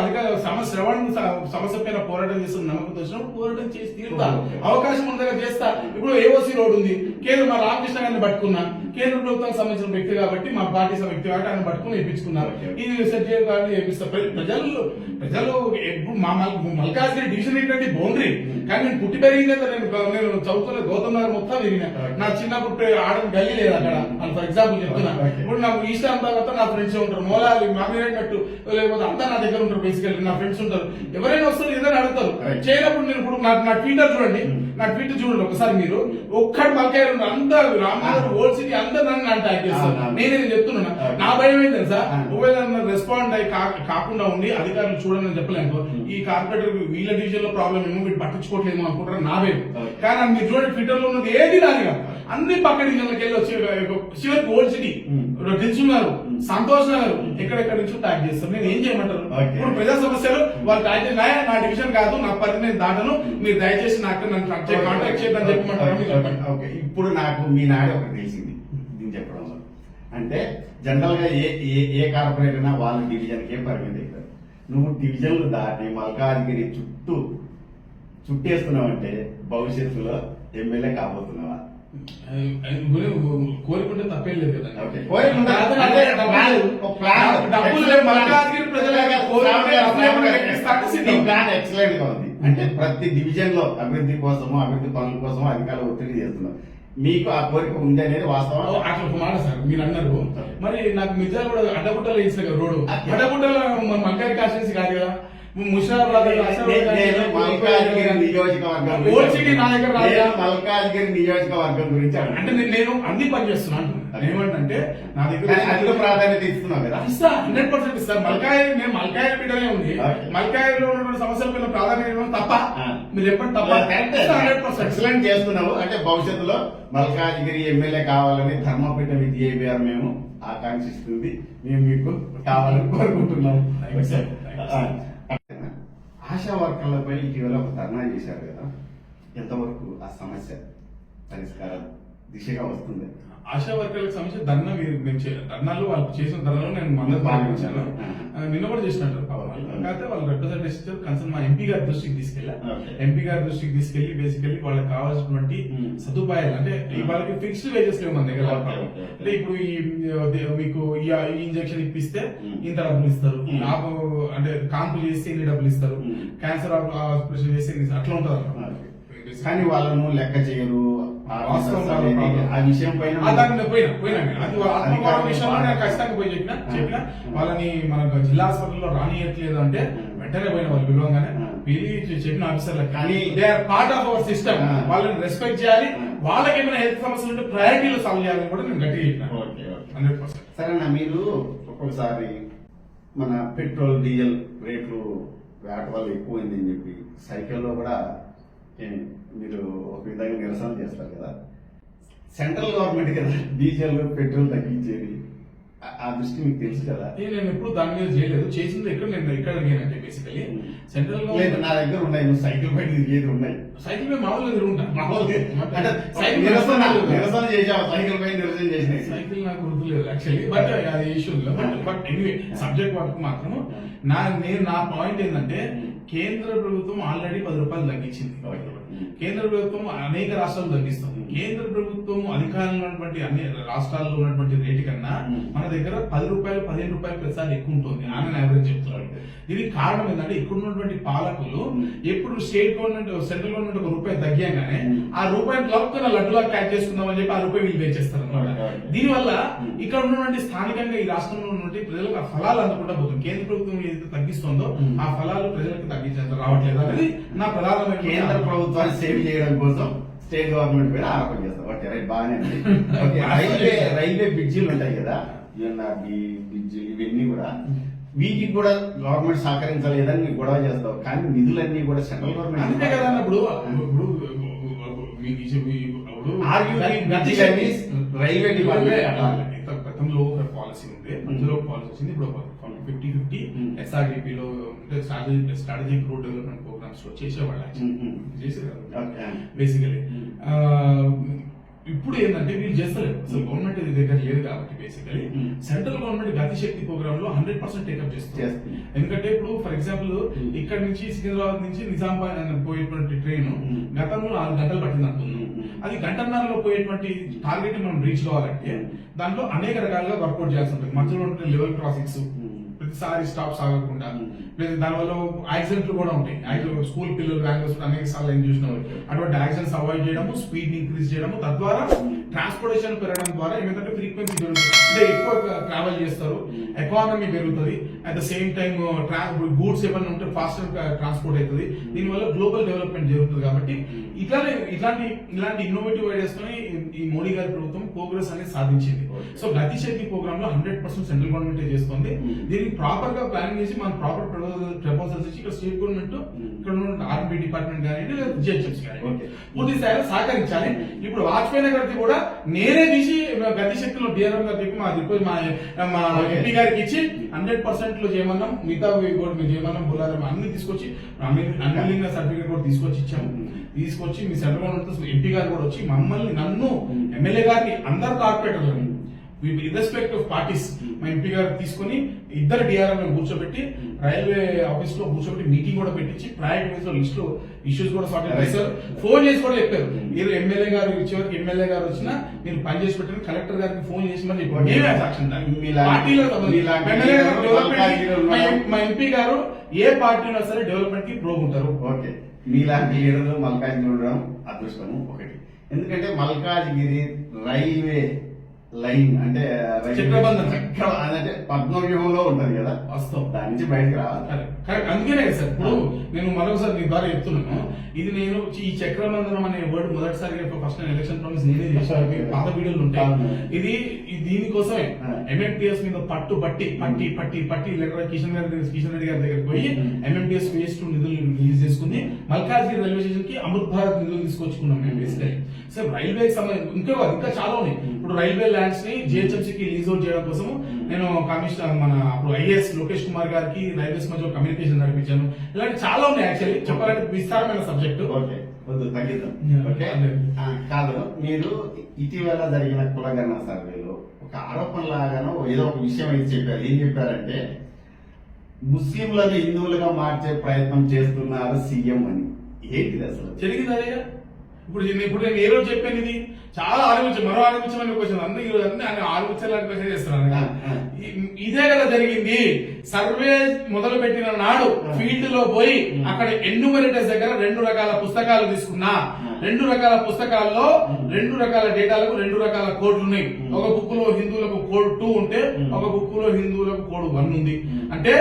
సమస్య పైన పోరాటం చేస్తున్న నమ్మకంతో వచ్చినప్పుడు పోరాటం చేసి తీరుతా. అవకాశం ఉందగా చేస్తా. ఇప్పుడు ఏఓసి రోడ్ ఉంది, కేంద్ర మా రామకృష్ణ గారిని పట్టుకున్నా, కేంద్ర ప్రభుత్వానికి సంబంధించిన వ్యక్తి కాబట్టి మా పార్టీ వ్యక్తి కాబట్టి ఆయన పట్టుకుని వేయించుకున్నారు. ఇది సర్జరీ గారిని వేపిస్తా. ప్రజలు మల్కాజ్గిరి డివిజన్ ఏంటంటే బౌండరీ, కానీ నేను పుట్టి పెరిగింది. నేను చదువుతున్న గౌతమ్ నగర్ మొత్తం తిరిగిన. నా చిన్నప్పుడు ఆడని గల్లీ లేదు అక్కడ. ఫర్ ఎగ్జాంపుల్ చెప్తున్నా. ఇప్పుడు నాకు ఈస్టర్ తర్వాత నా ఫ్రెండ్స్ ఉంటారు, మోలాలి మామినట్టు లేకపోతే అంతా నా దగ్గర ఉంటారు. బేసికల్లీ నా ఫ్రెండ్స్ ఉంటారు. ఎవరైనా వస్తారు ఏదైనా అడుగుతారు. చేయనప్పుడు నేను ఇప్పుడు నా ట్విట్టర్ చూడండి, నా ట్విట్టర్ చూడండి ఒకసారి. మీరు ఒక్కటి మల్కాయలు ఉన్నారు, అందరూ రామనగర్ ఓల్డ్ సిటీ అందరు నన్ను అటాక్ చేస్తారు. నేనేం చెప్తున్నా, నా భయం ఏంటి తెలుసా, ఒకవేళ రెస్పాండ్ అయ్యి కాకుండా ఉండి అధికారులు చూడని చెప్పలేము. ఈ కార్పొరేటర్ వీళ్ళ డివిజన్ లో ప్రాబ్లం ఏమో వీళ్ళు పట్టించుకోవట్లేదు అనుకుంటారు నా భయం. కానీ మీరు చూడండి ట్విట్టర్ లో ఉన్నది ఏది రానిగా అన్ని పక్క డివిజన్లకు వెళ్ళి వచ్చి చివరికి ఓల్డ్ సిటీ తెలుసున్నారు, సంతోష్ నగర్ ఎక్కడెక్కడ నుంచి ట్యాగ్ చేస్తారు. నేను ఏం చేయమంటారు? ఇప్పుడు ప్రజా సమస్యలు వాళ్ళు ట్యాగ్ చేసిన నా డివిజన్ కాదు, నా పరిధి నేను దాటను, మీరు దయచేసి నాకు కాంటాక్ట్ చేద్దాం చెప్పమంటారు. ఇప్పుడు నాకు మీ నాడే ఒకటి తెలిసింది దీన్ని చెప్పడం. అంటే జనరల్ గా ఏ కార్పొరేట్ అయినా వాళ్ళ డివిజన్ కే పరిమితి అవుతారు. నువ్వు డివిజన్లు దాటి మల్కాజ్గిరి చుట్టేస్తున్నావంటే భవిష్యత్తులో ఎమ్మెల్యే కాబోతున్నావా? కోరుకుంటే తప్పేం లేదు కదా. ప్లాన్ ఎక్సలెంట్ గా ఉంది. అంటే ప్రతి డివిజన్ లో అభివృద్ధి కోసము, అభివృద్ధి పనుల కోసం అధికారులు ఒత్తిడి చేస్తున్నారు. మీకు ఆ కోరిక ఉంది అనేది వాస్తవం. అట్లా ఒక మాట సార్, మీరు అన్నారు. మరి నాకు మిర్జాలు కూడా అడ్డగుట్టలో వేసిన కదా రోడ్డు. అడ్డగుట్టలో మల్కాజ్గిరి కాన్స్టిట్యూన్సీ కాదు కదా, మల్కాజ్గిరి నియోజకవర్గం గురించి అంటే నేను అన్ని పని చేస్తున్నాను. ఏమంటే నా దగ్గర అధిక ప్రాధాన్యత ఇస్తున్నావు కదా, ఇస్తా 100% ఇస్తాను. నేను మల్కాజ్గిరి బిడ్డనే ఉంది. మల్కాజ్గిరిలో ఉన్నటువంటి సమస్యల పైన ప్రాధాన్యత తప్ప మీరు ఎప్పుడు తప్ప 100% ఎక్సలెంట్ చేస్తున్నావు. అంటే భవిష్యత్తులో మల్కాజ్గిరి ఎమ్మెల్యే కావాలని ధర్మపీఠ విద్య మేము ఆకాంక్షిస్తుంది. మేము మీకు కావాలని కోరుకుంటున్నాము. ఆశా వర్కర్లపై ఇటీవల ఒక ధర్నా చేశారు కదా, ఎంతవరకు ఆ సమస్య పరిష్కారం దిశగా వస్తుంది? ఆశా వర్కర్లకు సంబంధించి ధర్నా ధర్నాలు వాళ్ళు చేసిన ధర్నాలు నేను మద్దతు పాటించాను. నిన్న కూడా చేసినట్టు కాకపోతే వాళ్ళు రిప్రజెంటేషన్ కన్సర్న్ మా ఎంపీ గారి దృష్టికి తీసుకెళ్ళా. ఎంపీ గారి దృష్టికి తీసుకెళ్లి బేసికల్లీ వాళ్ళకి కావాల్సినటువంటి సదుపాయాలు అంటే వాళ్ళకి ఫిక్స్డ్ వేజెస్ లేవు మన దగ్గర. అంటే ఇప్పుడు మీకు ఈ ఇంజెక్షన్ ఇప్పిస్తే ఇంత డబ్బులు ఇస్తారు, అంటే కాంపు చేస్తే ఇన్ని డబ్బులు ఇస్తారు, క్యాన్సర్ ఆపరేషన్ చేస్తే అట్లా ఉంటుంది. కానీ వాళ్ళను లెక్క చేయరు. ఆ విషయం పైన ఆత్మగౌరవ విషయంలో నేను ఖచ్చితంగా పోయి చెప్పిన వాళ్ళని మన జిల్లా హాస్పిటల్లో రానియట్లేదు అంటే వెంటనే పోయిన వాళ్ళు పిలవగానే పిలిచి చెప్పిన ఆఫీసర్లకు కానీ they are part of our system, వాళ్ళని రెస్పెక్ట్ చేయాలి, వాళ్ళకి ఏమైనా హెల్త్ సమస్యలు ఉంటే ప్రయారిటీలో సాల్వ్ చేయాలని కూడా నేను గట్టిగా చెప్పిన. 100%. సరేనా, మీరు ఒక్కొక్కసారి మన పెట్రోల్ డీజిల్ రేట్లు వేట వల్ల ఎక్కువైంది అని చెప్పి సైకిల్లో కూడా మీరు ఒక విధంగా నిరసన చేస్తారు కదా. సెంట్రల్ గవర్నమెంట్ కదా డీజిల్ పెట్రోల్ తగ్గించేది, ఆ దృష్టి మీకు తెలుసు కదా. నేను ఎప్పుడు దాని మీద చేయలేదు, చేసింది నేను ఎక్కడ అడిగానంటే బేసికలీ సెంట్రల్ గవర్నమెంట్ నా దగ్గర ఉన్నాయి, నువ్వు సైకిల్ పై తిరిగేది ఉన్నాయి. సైకిల్ పై మామూలుగా తిరుగుంటా, నిరసన చేసావు, సైకిల్ పై నిరసన చేసిన సైకిల్ నాకు గుర్తులేదు యాక్చువల్లీ, బట్ అది ఇష్యూ బట్ ఎనీవే సబ్జెక్ట్ వరకు మాత్రం నా పాయింట్ ఏంటంటే కేంద్ర ప్రభుత్వం ఆల్రెడీ 10 రూపాయలు తగ్గించింది. కేంద్ర ప్రభుత్వం అనేక రాష్ట్రాలు తగ్గిస్తుంది. కేంద్ర ప్రభుత్వం అధికారంలో ఉన్నటువంటి అన్ని రాష్ట్రాల్లో ఉన్నటువంటి రేటు కన్నా మన దగ్గర 10 రూపాయలు 15 రూపాయలు ప్రతిసారి ఎక్కువ ఉంటుంది అని యావరేజ్ చెప్తున్నారు. దీనికి కారణం ఏంటంటే ఇక్కడ ఉన్నటువంటి పాలకులు ఎప్పుడు స్టేట్ గవర్నమెంట్ సెంట్రల్ గవర్నమెంట్ ఒక రూపాయి తగ్గాగానే ఆ రూపాయిని లక్కున లడ్డులా క్యాచ్ చేసుకుందాం అని చెప్పి ఆ రూపాయి వీళ్ళు తెచ్చేస్తారు అనమాట. దీనివల్ల ఇక్కడ ఉన్నటువంటి స్థానికంగా ఈ రాష్ట్రంలో ఉన్నటువంటి ప్రజలకు ఆ ఫలాలు అందకుండా పోతుంది. కేంద్ర ప్రభుత్వం ఏదైతే తగ్గిస్తుందో ఆ ఫలాలు ప్రజలకు తగ్గించేంత రావట్లేదు అనేది నా ప్రధానమైన. కేంద్ర ప్రభుత్వాన్ని సేవ్ చేయడం కోసం స్టేట్ గవర్నమెంట్ మీద ఆరోపణ చేస్తారు. ఓకే రైట్, బాగానే ఉంది. రైల్వే బ్రిడ్జిలు ఉంటాయి కదా, బ్రిడ్జి ఇవన్నీ కూడా వీటికి కూడా గవర్నమెంట్ సహకరించలేదని మీకు గొడవ చేస్తావు, కానీ నిధులన్నీ కూడా సెంట్రల్ గవర్నమెంట్ అంతే కదా. ఇప్పుడు రైల్వే డిపార్ట్మెంట్ గతంలో ఒక పాలసీ ఉంది, మధ్యలో పాలసీ వచ్చింది. ఇప్పుడు 50-50 SRDP-లో అంటే స్ట్రాటజిక్ రోడ్ డెవలప్మెంట్ ప్రోగ్రామ్స్ లో చేసేవాళ్ళు చేసేవాళ్ళు బేసికలీ. ఇప్పుడు ఏంటంటే వీళ్ళు చేస్తలేరు, అసలు గవర్నమెంట్ దగ్గర లేదు కాబట్టి బేసికలీ సెంట్రల్ గవర్నమెంట్ గతిశక్తి ప్రోగ్రామ్ లో 100% టేకప్ చేస్తుంది. ఎందుకంటే ఇప్పుడు ఫర్ ఎగ్జాంపుల్ ఇక్కడ నుంచి సికింద్రాబాద్ నుంచి నిజామాబాద్ పోయేటువంటి ట్రైన్ గతంలో 4 గంటలు పట్టింది అనుకుందాం. అది గంటన్నరలో పోయేటువంటి టార్గెట్ మనం రీచ్ కావాలంటే దాంట్లో అనేక రకాలుగా వర్కౌట్ చేయాల్సి ఉంటుంది. మధ్యలో ఉంటే లెవెల్ క్రాసింగ్స్ ప్రతిసారి స్టాప్స్ ఆగకుండా, లేదా దానివల్ల యాక్సిడెంట్లు కూడా ఉంటాయి. స్కూల్ పిల్లలు వ్యాన్లు అనేక సార్లు ఏం చూసినారు. అటువంటి యాక్సిడెంట్స్ అవాయిడ్ చేయడము, స్పీడ్ ఇంక్రీజ్ చేయడము, తద్వారా ట్రాన్స్పోర్టేషన్ పెరగడం ద్వారా ఏమంటే ఫ్రీక్వెన్సీ పెరుగుతుంది, అంటే ఎక్కువ ట్రావెల్ చేస్తారు, ఎకానమీ పెరుగుతుంది. At the same time goods ఏమైనా ఉంటే ఫాస్టర్ ట్రాన్స్పోర్ట్ అవుతుంది. దీనివల్ల గ్లోబల్ డెవలప్మెంట్ జరుగుతుంది. కాబట్టి ఇలాంటి ఇన్నోవేటివ్ ఐడియాస్ తోని ఈ మోడీ గారి ప్రభుత్వం ప్రోగ్రెస్ అనేది సాధించింది. సో గతిశక్తి ప్రోగ్రామ్ లో 100% సెంట్రల్ గవర్నమెంట్ చేస్తుంది. దీనికి ప్రాపర్ గా ప్లానింగ్ చేసి మనం ప్రాపర్ ప్రపోజల్స్ ఇచ్చి ఇక్కడ స్టేట్ గవర్నమెంట్, ఇక్కడ ఉన్న ఆర్ఎండ్బి డిపార్ట్మెంట్ కానీ లేదా జిహెచ్ఎంసీ కానీ పూర్తి స్థాయిలో సహకరించాలి. ఇప్పుడు వాజ్పేయి నగర్కి కూడా నేనే తీసి గతిశక్తిలో డిఆర్ఎం గారు చెప్పి మా ఎంపీ గారికి ఇచ్చి 100% లో చేయమన్నాం. మిగతా కూడా మేము చేయమన్నాం, బుల్లారం అన్ని తీసుకొచ్చి అన్లింగ్ సర్టిఫికేట్ కూడా తీసుకొచ్చి ఇచ్చాము. తీసుకొచ్చి మీ సెంట్రల్ గవర్నమెంట్ ఎంపీ గారు కూడా వచ్చి నన్ను ఎమ్మెల్యే గారిని అందరు కార్పొరేటర్లను ఇర్రెస్పెక్ట్ ఆఫ్ పార్టీస్ మా ఎంపీ గారు తీసుకుని ఇద్దరు డిఆర్ఎం కూర్చోబెట్టి రైల్వే ఆఫీస్ లో కూర్చోబెట్టి మీటింగ్ కూడా పెట్టించి ప్రయారిటీ వైజ్ లో లిస్ట్ లో ఇష్యూస్ కూడా సార్ట్ చేశారు. ఫోన్ చేసి కూడా చెప్పారు, మీరు ఎమ్మెల్యే గారు ఇచ్చేవారికి ఎమ్మెల్యే గారు వచ్చినా మీరు పని చేసి పెట్టండి, కలెక్టర్ గారికి ఫోన్ చేసి మరి మా ఎంపీ గారు ఏ పార్టీలో సరే డెవలప్మెంట్ కి ప్రోగ్ ఉంటారు. ఓకే, మీలాంటి లీడర్లు మల్కాజ్గిరి ఉండడం అదృష్టము ఒకటి. ఎందుకంటే మల్కాజ్గిరి రైల్వే లైన్ అంటే అంటే పద్మవ్యూహంలో ఉంటది కదా, వాస్తవం. దాని నుంచి బయటకు రావాలి. అందుకనే సార్ ఇప్పుడు నేను మరొకసారి మీ ద్వారా చెప్తున్నాను, ఇది నేను ఈ చక్రబంధనం అనే వర్డ్ మొదటిసారిగా ఫస్ట్ ఎలక్షన్ ప్రామిస్ నేనే చేశాను, పాత వీడియోలు ఉంటాయి. ఇది దీనికోసమే ఎంఎంటీఎస్ మీద పట్టి కిషన్ రెడ్డి గారి దగ్గరికి పోయి ఎంఎంటీఎస్ ఫేజ్ 2 నిధులు రిలీజ్ చేసుకుని మల్కాజ్గిరి రైల్వే స్టేషన్ కి అమృత్ భారత్ నిధులు తీసుకొచ్చుకున్నాం మేము బేసికలీ. సార్ రైల్వేకి సంబంధించి ఇంకా చాలా ఉన్నాయి. ఇప్పుడు రైల్వే ల్యాండ్స్ ని జిహెచ్ఎంసీకి రిలీజ్ అవుట్ చేయడం కోసం నేను కమిషనర్ మన అప్పుడు ఐఏఎస్ లోకేష్ కుమార్ గారికి రైల్వేస్ మధ్య కమ్యూనికేషన్ నడిపించాను. ఇలాంటి చాలా ఉన్నాయి యాక్చువల్లీ చెప్పాలంటే విస్తారమైన సబ్జెక్టు. వద్దు తగ్గిద్దాం. Yeah. ఓకే అదే. కాదు, మీరు ఇటీవల జరిగిన కులగణన సర్వేలో ఒక ఆరోపణ లాగానో ఏదో ఒక విషయం అయితే చెప్పారు. ఏం చెప్పారంటే ముస్లింలను హిందువులుగా మార్చే ప్రయత్నం చేస్తున్నారు సీఎం అని. ఏంటిది అసలు? జరిగింది అదే. ఇప్పుడు నేను ఏ రోజు చెప్పాను ఇది చాలా మరో ఆలోచించమని క్వశ్చన్ అన్ని ఆలోచించాలని క్వశ్చన్ చేస్తున్నాను కదా. ఇదే కదా జరిగింది. సర్వే మొదలు పెట్టిన నాడు ఫీల్డ్ లో పోయి అక్కడ ఎన్యూమరేటర్స్ దగ్గర 2 రకాల పుస్తకాలు తీసుకున్నా. 2 రకాల పుస్తకాల్లో 2 రకాల డేటాలకు 2 రకాల కోడ్లు ఉన్నాయి. ఒక బుక్ లో హిందువులకు కోడ్ 2 ఉంటే ఒక బుక్ లో హిందువులకు కోడ్ 1 ఉంది. అంటే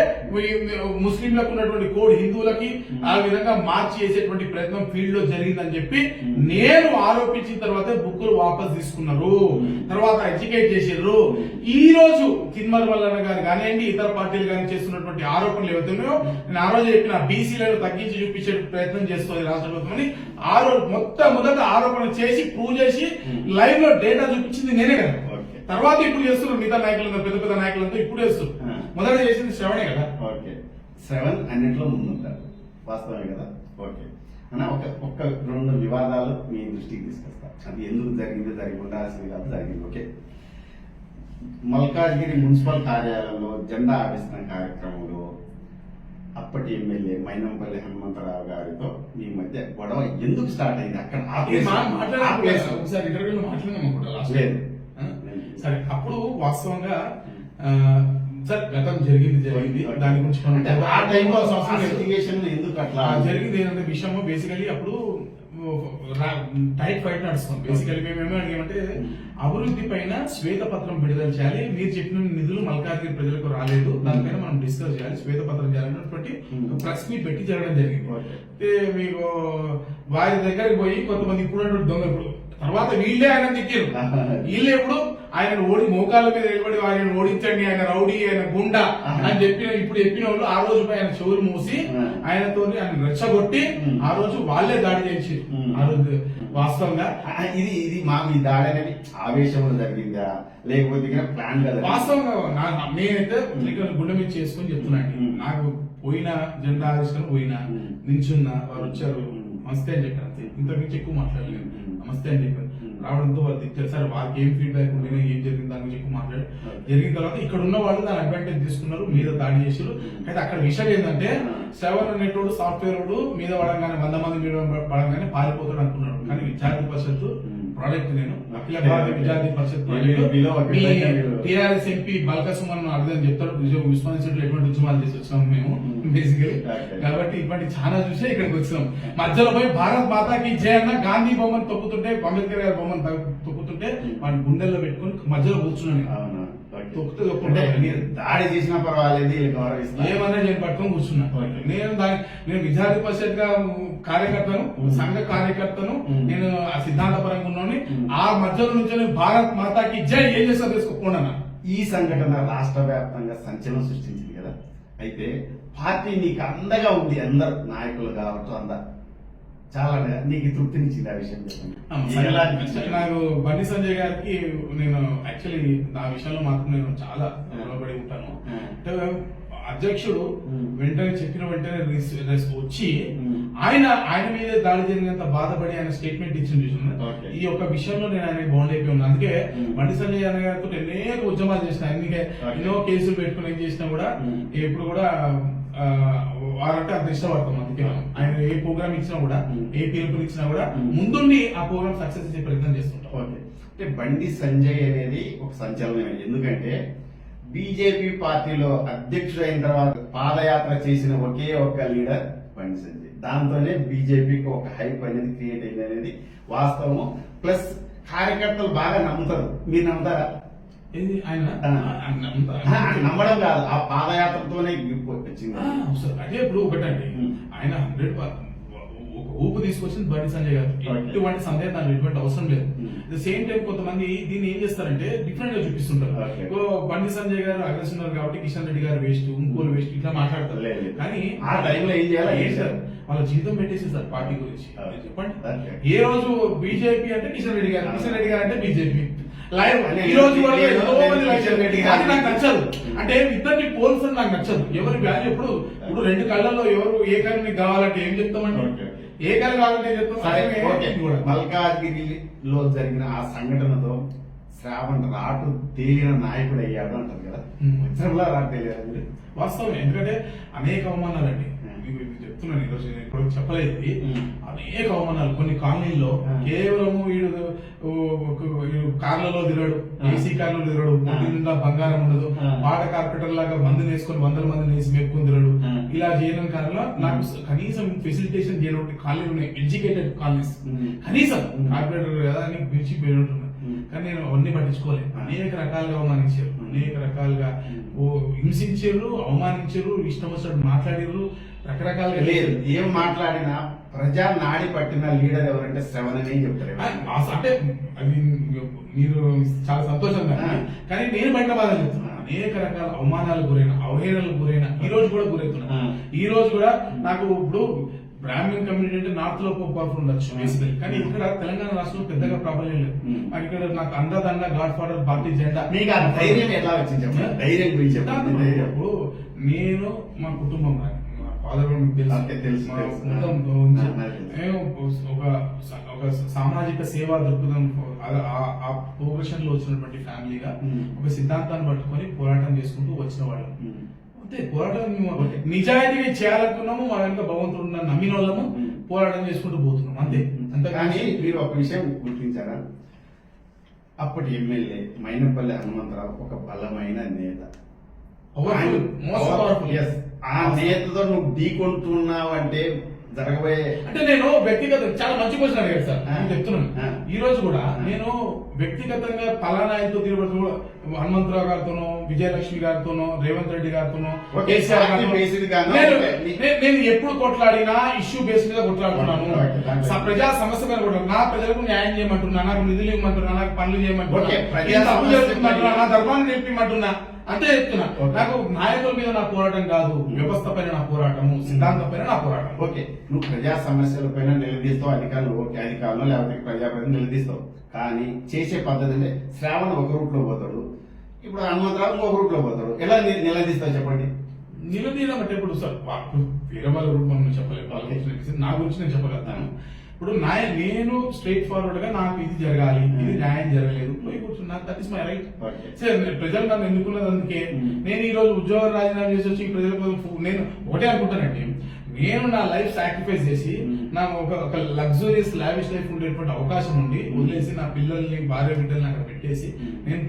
ముస్లింలకు ఉన్నటువంటి కోడ్ హిందువులకి ఆ విధంగా మార్చి చేసేటువంటి ప్రయత్నం ఫీల్డ్ లో జరిగిందని చెప్పి నేను ఆరోపించిన తర్వాత బుక్కులు వాపస్ తీసుకున్నారు. తర్వాత ఎడ్యుకేట్ చేసారు. ఈ రోజు కిన్మర్ మల్లన్న గారు కానివ్వండి, ఇతర పార్టీలు కానీ చేస్తున్నటువంటి ఆరోపణలు ఏవైతున్నాయో నేను ఆ రోజు చెప్పిన బీసీలను తగ్గించి చూపించే ప్రయత్నం చేస్తుంది రాష్ట్ర ప్రభుత్వం అని ఆ రోజు మొదట ఆరోపణ చేసి ప్రూవ్ చేసి లైవ్ లో డేటా చూపించింది నేనే కదా. తర్వాత ఇప్పుడు చేస్తున్నారు మిగతా నాయకులంతా, పెద్ద పెద్ద నాయకులంతా ఇప్పుడు చేస్తున్నారు. మొదట చేసింది శ్రవణే కదా. ఓకే, శ్రవణ్ అన్నింటిలో ముందుంటారు, వాస్తవమే కదా. ఓకే అన్న, ఒక్క 2 వివాదాలు మీ దృష్టికి తీసుకొస్తా. అది ఎందుకు జరిగింది, జరిగి ఉండాల్సింది కాదు, జరిగింది. ఓకే, మల్కాజ్గిరి మున్సిపల్ కార్యాలయంలో జెండా ఆవిష్కరణ కార్యక్రమంలో అప్పటి ఎమ్మెల్యే మైనంపల్లి హనుమంతరావు గారితో మీ మధ్య గొడవ ఎందుకు స్టార్ట్ అయింది? అక్కడ ఒకసారి ఇంటర్వ్యూలో మాట్లాడినాం లేదు. సరే, అప్పుడు వాస్తవంగా సార్ గతం జరిగింది దాని గురించి ఆ టైంలో ఎందుకు అట్లా జరిగింది ఏంటంటే విషయం బేసికలీ అప్పుడు టైట్ ఫైట్ నడుస్తాం. బేసికలీ మేము ఏమో అడిగామంటే అభివృద్ధి పైన శ్వేతపత్రం విడుదల చేయాలి. మీరు చెప్పిన నిధులు మల్కాజ్గిరి ప్రజలకు రాలేదు, దానిపైన మనం డిస్కస్ చేయాలి, శ్వేతపత్రం చేయాలన్నటువంటి ప్రెస్ మీట్ పెట్టి జరగడం జరిగింది. మీకు వారి దగ్గరికి పోయి కొంతమంది ఇప్పుడున్నటువంటి దొంగలు తర్వాత వీళ్ళే ఆయన తిట్టారు. వీళ్ళే ఎప్పుడు ఆయన ఓడి మోకాళ్ళ మీద నిలబడి ఆయన ఓడించండి, ఆయన రౌడీ, ఆయన గుండా అని ఇప్పుడు చెప్పిన వాళ్ళు ఆ రోజు ఆయన చెవులు మూసి ఆయనతో ఆయన రెచ్చగొట్టి ఆ రోజు వాళ్ళే దాడి చేసి ఆ రోజు వాస్తవంగా ఇది మా మీ దాడి అనేది ఆవేశంలో జరిగిందా లేకపోతే ప్లాన్ కదా? వాస్తవంగా నేనైతే గుండె మీద చేసుకొని చెప్తున్నాను. నాకు పోయిన జెండా ఆవిష్కరణ పోయినా నిల్చున్నా, వారు వచ్చారు నమస్తే అని చెప్పారు, అంతే. ఇంతకుమించి ఎక్కువ మాట్లాడలేదు. నమస్తే అని చెప్పారు. రావడంతో వాళ్ళు తిట్టారు. సరే, వాళ్ళకి ఏం ఫీడ్బ్యాక్ ఉండేనా, ఏం జరిగింది దాని గురించి ఎక్కువ మాట్లాడారు. జరిగిన తర్వాత ఇక్కడ ఉన్న వాళ్ళు దాని అడ్వాంటేజ్ తీసుకున్నారు, మీద దాడి చేసారు. అయితే అక్కడ విషయం ఏంటంటే సెవెన్ అనేటోడు సాఫ్ట్వేర్ మీద పడంగానే 100 మంది మీద పడంగానే పారిపోతాడు అనుకున్నాడు. కానీ విద్యార్థి పరిషత్తు ప్రాజెక్ట్ నేను అఖిల భారత విద్యార్థి పరిషత్ టీఆర్ఎస్ ఎంపీ బల్క సుమన్ అర్థం చెప్తాడు. విశ్వాసంలో ఎటువంటి ఉద్యమాలు చేసి వచ్చినాము మేము బేసికలీ. కాబట్టి ఇటువంటి చాలా చూసే ఇక్కడికి వచ్చినాం. మధ్యలో పోయి భారత్ మాతాకి జయ అన్న గాంధీ బొమ్మను తొక్కుతుంటే, అంబేద్కర్ గారి బొమ్మను తొక్కుతుంటే వాడిని గుండెల్లో పెట్టుకుని మధ్యలో కూర్చున్నాను. దాడి చేసినా పర్వాలేదు, ఏమన్నా నేను పట్టుకొని కూర్చున్నా. నేను విద్యార్థి పరిషత్ గా కార్యకర్తను, సంఘ కార్యకర్తను, నేను సిద్ధాంతపరంగా ఉన్నాను. ఆ మధ్యలో నుంచి భారత్ మాతాకి జై ఏం చేస్తా తెలుసుకోకుండా. ఈ సంఘటన రాష్ట్ర వ్యాప్తంగా సంచలనం సృష్టించింది కదా. అయితే పార్టీ నీకు అందగా ఉంది, అందరు నాయకులు కావచ్చు, అందరు చాలా నీకు తృప్తినిచ్చింది ఆ విషయం చెప్పండి. నాకు బండి సంజయ్ గారికి నేను యాక్చువల్లీ నా విషయంలో మాత్రం నేను చాలా నిలబడి ఉంటాను. అంటే అధ్యక్షుడు వెంటనే చెప్పిన వెంటనే వచ్చి ఆయన మీదే దాడి జరిగినంత బాధపడి ఆయన స్టేట్మెంట్ ఇచ్చింది. ఈ యొక్క విషయంలో నేను ఆయన బాండ్ అయిపోయి ఉన్నాను. అందుకే బండి సంజయ్ అన్న గారితో అనేక ఉద్యమాలు చేసిన, అందుకే ఎన్నో కేసులు పెట్టుకుని ఏం చేసినా కూడా ఎప్పుడు కూడా వారంటే అంత ఇష్టపడతాం. అందుకే ఆయన ఏ ప్రోగ్రామ్ ఇచ్చినా కూడా, ఏ పిలుపులు ఇచ్చినా కూడా ముందుండి ఆ ప్రోగ్రామ్ సక్సెస్ చేసే ప్రయత్నం చేస్తుంటాం. అంటే బండి సంజయ్ అనేది ఒక సంచలనం. ఎందుకంటే బీజేపీ పార్టీలో అధ్యక్షుడు అయిన తర్వాత పాదయాత్ర చేసిన ఒకే ఒక్క లీడర్ బండి సంజయ్. దాంతోనే బీజేపీకి ఒక హైప్ అనేది క్రియేట్ అయింది అనేది వాస్తవము. ప్లస్ కార్యకర్తలు బాగా నమ్ముతారు. మీరు నమ్ముతారా? నమ్మడం కాదు, ఆ పాదయాత్రతోనే వచ్చింది. అంటే ఇప్పుడు ఒకటండి, ఆయన 100 ఊపు తీసుకొచ్చింది బండి సంజయ్ గారు. ఎటువంటి సందేహం దానికి ఎటువంటి అవసరం లేదు. ద సేమ్ టైం కొంతమంది దీన్ని ఏం చేస్తారంటే డిఫరెంట్ గా చూపిస్తుంటారు. బండి సంజయ్ గారు అగ్రెసివ్ కాబట్టి కిషన్ రెడ్డి గారు వేస్ట్, ఇంకోలు వేస్ట్ ఇట్లా మాట్లాడతారు. కానీ ఆ టైంలో ఏం చేయాలి, ఏం సార్ వాళ్ళ జీవితం పెట్టేసేసారు పార్టీ గురించి. చెప్పండి, ఏ రోజు బీజేపీ అంటే కిషన్ రెడ్డి గారు, కిషన్ రెడ్డి గారు అంటే బీజేపీ లైవ్. ఈ రోజు నాకు నచ్చదు. అంటే ఇద్దరిని పోల్సని నాకు నచ్చదు. ఎవరి వాల్యూ ఇప్పుడు 2 కళ్ళల్లో ఎవరు ఏ కళ్ళు కావాలంటే ఏం చెప్తామండి? ఏ కళ కావాలంటే సరే, ఓకే. కూడా మల్కాజ్గిరిలో జరిగిన ఆ సంఘటనతో శ్రావణ్ రాటు తేలిన నాయకుడు అయ్యాడు అంటారు కదా. ఉత్తరంలో రాటు తేలియాడు. వాస్తవం. ఎందుకంటే అనేక అవమానాలండి. మీకు చెప్తున్నాను, ఈరోజు నేను ఇప్పుడు చెప్పలేదు ఇది. అనేక అవమానాలు కొన్ని కాలనీల్లో కేవలం వీడు కార్లలో తిరగడు, ఏసీ కార్లలో తిరగడు, ఒంటి నిండా బంగారం ఉండదు, పాట కార్పెటర్ లాగా మందులు వేసుకొని వందల మందిని వేసి మేపుకొని తిరగడు. ఇలా చేయడం కారణంలో నాకు కనీసం ఫెసిలిటేషన్ చేయడం కాలనీలు ఉన్నాయి, ఎడ్యుకేటెడ్ కాలనీస్. కనీసం కార్పొరేటర్ కదా అని పిలిచిపోయినట్టున్నా. కానీ నేను అవన్నీ పట్టించుకోలేదు. అనేక రకాలుగా అవమానించారు, అనేక రకాలుగా హింసించారు, అవమానించారు, ఇష్టం వచ్చినట్టు మాట్లాడారు, రకరకాలుగా. లేదు, ఏం మాట్లాడినా ప్రజా నాడి పట్టిన లీడర్ ఎవరంటే శ్రవణ్ అని చెప్తారు. అంటే అది మీరు చాలా సంతోషంగా, కానీ నేను బయట బాధ చెప్తున్నా. అనేక రకాల అవమానాలకు గురైన, అవహేళనలకు గురైన, ఈ రోజు కూడా గురవుతున్నా. ఈ రోజు కూడా నాకు ఇప్పుడు బ్రాహ్మణ్ కమ్యూనిటీ అంటే నార్త్ లో పవర్ఫుల్ ఉండొచ్చు బేసికలీ, కానీ ఇక్కడ తెలంగాణ రాష్ట్రంలో పెద్దగా ప్రాబ్లం లేదు. నాకు ఇక్కడ నాకు అండదండ గాడ్ ఫాదర్ పార్టీ జెండా. మీకు ఆ ధైర్యం ఎలా వచ్చింది చెప్పండి, ధైర్యం గురించి చెప్పండి. ఇప్పుడు నేను మా కుటుంబం, మా ఫాదర్ మీకు తెలుసు, మేము ఒక సామాజిక సేవా దృక్పథం ఆ ప్రోగ్రెషన్ లో వచ్చినటువంటి ఫ్యామిలీగా ఒక సిద్ధాంతాన్ని పట్టుకొని పోరాటం చేసుకుంటూ వచ్చిన వాళ్ళు. అంతే, పోరాటం నిజాయితీగా చేయాలనుకున్నాము, మా వెనుక భగవంతుడు నమ్మిన వాళ్ళము పోరాటం చేసుకుంటూ పోతున్నాం అంతే. అంతేకాని మీరు ఒక విషయం గుర్తించారా, అప్పటి ఎమ్మెల్యే మైనపల్లి హనుమంతరావు ఒక బలమైన నేత. ఆ నేతతో నువ్వు ఢీకొంటున్నావు అంటే జరగబోయే, అంటే నేను వ్యక్తిగత చాలా మంచి క్వశ్చన్ అడిగాడు సార్. నేను చెప్తున్నాను, ఈ రోజు కూడా నేను వ్యక్తిగతంగా పలానా ఆయనతో తిరుగుతూ హనుమంతరావు గారితోనో, విజయలక్ష్మి గారితోనో, రేవంత్ రెడ్డి గారితోనో, కేసీఆర్ నేను ఎప్పుడు కొట్లాడినా ఇష్యూ బేస్ మీద కొట్లాడుతున్నాను. ప్రజా సమస్య మీద కొట్లాడు, నా ప్రజలకు న్యాయం చేయమంటున్నా, నాకు నిధులు ఇవ్వమంటున్నా, నాకు పనులు చేయమంటున్నా, నా ధర్మాన్ని నిలిపిమంటున్నా, అంతే చెప్తున్నా. నాకు నాయకుల మీద నా పోరాటం కాదు, వ్యవస్థ పైన నా పోరాటము, సిద్ధాంతం పైన నా పోరాటం. ఓకే, నువ్వు ప్రజా సమస్యల పైన నిలదీస్తావు, అధికారులు ఓకే, అధికారులు లేకపోతే ప్రజాప్రతినిధులు నిలదీస్తావు. కానీ చేసే పద్ధతి అంటే శ్రావణ్ ఒక రూట్ లో పోతాడు, ఇప్పుడు హనుమంతరావు ఇంకొక రూట్ లో పోతాడు. ఎలా నిలదీస్తావు చెప్పండి. నిలదీయడం అంటే ఇప్పుడు సార్ వేరే వాళ్ళ రూట్ మనం చెప్పలేము, వాళ్ళ గురించి నా గురించి నేను చెప్పగలుగుతాను. ఇప్పుడు నేను స్ట్రైట్ ఫార్వర్డ్ గా నాకు ఇది జరగాలి, ఇది న్యాయం జరగలేదు, పోయి కూర్చున్నా, దట్ ఇస్ మై రైట్. ప్రజలు నన్ను ఎన్నుకున్నది అందుకే. నేను ఈ రోజు ఉద్యోగ రాజీనామా చేసి వచ్చి ప్రజలకు నేను ఒకటే అనుకుంటానండి, నేను నా లైఫ్ సాక్రిఫైస్ చేసి నా ఒక లగ్జూరియస్ లావిష్ లైఫ్ ఉండేటువంటి అవకాశం ఉండి వదిలేసి నా పిల్లల్ని, భార్య బిడ్డల్ని అక్కడ పెట్టేసి నేను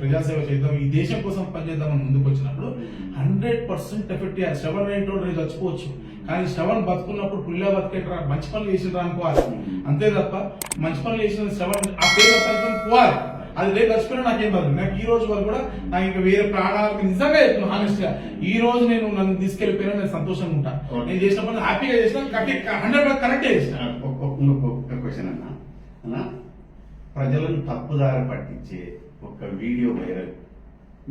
ప్రజాసేవ చేద్దాం, ఈ దేశం కోసం పనిచేద్దామని ముందుకు వచ్చినప్పుడు 100% ఎఫెక్ట్ అయ్యారు. శ్రవణ్ రేటు రేపు చచ్చిపోవచ్చు, కానీ శ్రవణ్ బతుకున్నప్పుడు పుల్లా బతికేట మంచి పనులు చేసిన అనుకోవాలి. అంతే తప్ప మంచి పనులు చేసిన శ్రవణ్ ఆ పేరు పోవాలి. అది రేపు చచ్చిపోయినా నాకేం బాధ. నాకు ఈ రోజు వరకు కూడా నాకు ఇంకా వేరే ప్రాణాలకు నిజంగా చెప్తున్నాను హానెస్ట్ గా, ఈ రోజు నేను నన్ను తీసుకెళ్లిపోయినా నేను సంతోషంగా ఉంటా. నేను చేసిన పనులు హ్యాపీగా చేసిన, 100% కరెక్ట్ చేసిన. ఒక క్వశ్చన్ అన్నా, ప్రజలను తప్పుదారి పట్టించే ఒక వీడియో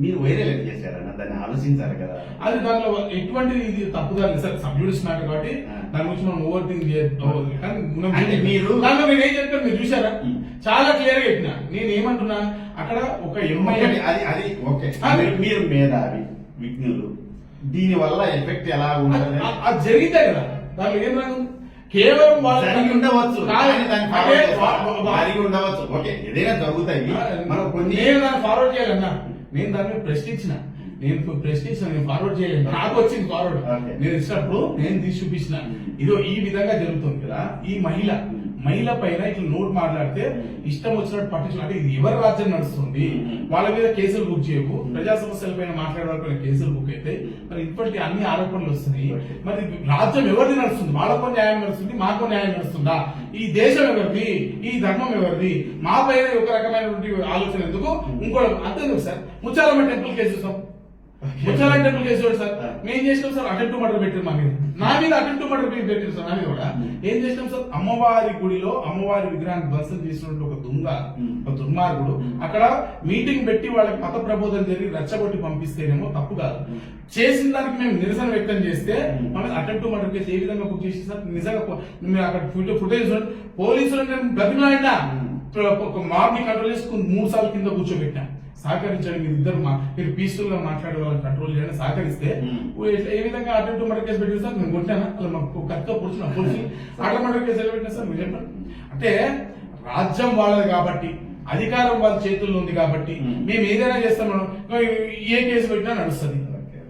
మీరు వైరల్ ఎంత చేశారన్న, దాన్ని ఆలోచించారు కదా. అది దానిలో ఎటువంటి ఇది తప్పుదారి సార్, సబ్జుడిస్ మ్యాటర్ కాబట్టి దాని గురించి మనం ఓవర్ థింక్ కానీ మీరు దాంట్లో నేను ఏం చెప్పాను మీరు చూసారా, చాలా క్లియర్ గా చెప్పిన. నేను ఏమంటున్నా, అక్కడ ఒక ఎంఐ అది ఓకే, మీరు మేధావి విజ్ఞులు, దీని వల్ల ఎఫెక్ట్ ఎలా ఉంటుంది అది జరిగితే కదా, దాంట్లో ఏం రాదు, కేవలం ఉండవచ్చు ఉండవచ్చు. ఓకే, ఏదైనా జరుగుతాయి, మనం కొన్ని నేను దాన్ని ఫార్వర్డ్ చేయాలన్నా, నేను దాన్ని ప్రశ్నించిన, నేను ఫార్వర్డ్ చేయలేదు, నాకు వచ్చింది ఫార్వర్డ్. నేను ఇచ్చినప్పుడు నేను తీసి చూపించిన, ఇదో ఈ విధంగా జరుగుతుంది కదా. ఈ మహిళ పైన ఇట్లా నోట్ మాట్లాడితే ఇష్టం వచ్చినట్టు పట్టించిన, అంటే ఇది ఎవరి రాజ్యం నడుస్తుంది, వాళ్ళ మీద కేసులు బుక్ చేయకు, ప్రజా సమస్యల పైన మాట్లాడే కేసులు బుక్ అయితే మరి ఇప్పటికీ అన్ని ఆరోపణలు వస్తున్నాయి. మరి రాజ్యం ఎవరిది నడుస్తుంది, వాళ్ళకో న్యాయం నడుస్తుంది, మాకో న్యాయం నడుస్తుందా, ఈ దేశం ఎవరిది, ఈ ధర్మం ఎవరిది, మా పైన ఒక రకమైనటువంటి ఆలోచన ఎందుకు, ఇంకోటి అంతేందుకు సార్. ముచ్చాలమ్మ టెంపుల్ కేసు చూసాం, ముచ్చాలమ్మ టెంపుల్ కేసు చూడండి సార్, మేము చేసినాం సార్, అటెంప్ట్ మర్డర్ పెట్టారు మా మీద, నా మీద అటెంప్ట్ మర్డర్ పెట్టారు సార్. నా మీద కూడా ఏం చేసినాం సార్, అమ్మవారి గుడిలో అమ్మవారి విగ్రహాన్ని ధ్వంసం చేసినట్టు ఒక ఒక దుర్మార్గుడు అక్కడ మీటింగ్ పెట్టి వాళ్ళకి మత ప్రబోధన జరిగి రెచ్చగొట్టి పంపిస్తేనేమో తప్పు కాదు, చేసిన దానికి మేము నిరసన వ్యక్తం చేస్తే మనం అటెంప్ట్ మర్డర్ కేసు ఏ విధంగా బుక్ చేసి సార్. నిజంగా మీరు అక్కడ ఫుటేజ్ పోలీసులు నేను బతిమలాడినా, ఒక మార్ని కంట్రోల్ చేసుకుని 3 సార్లు కింద కూర్చోబెట్టినా, సహకరించండి, మీరు ఇద్దరు మీరు పీస్ఫుల్ గా మాట్లాడే వాళ్ళని కంట్రోల్ చేయండి, సహకరిస్తే ఏ విధంగా అటెంప్ట్ మర్డర్ కేసు పెట్టిన సార్ నేను కొట్టానా అలా మాకు కత్తితో పొడిచిన పోలీసులు అటెంప్ట్ మర్డర్ కేసు ఎలా పెట్టినా సార్ మీరు చెప్పండి. అంటే రాజ్యం వాళ్ళది కాబట్టి, అధికారం వాళ్ళ చేతుల్లో ఉంది కాబట్టి మేము ఏదైనా చేస్తాం మనం, ఏ కేసు పెట్టినా నడుస్తుంది,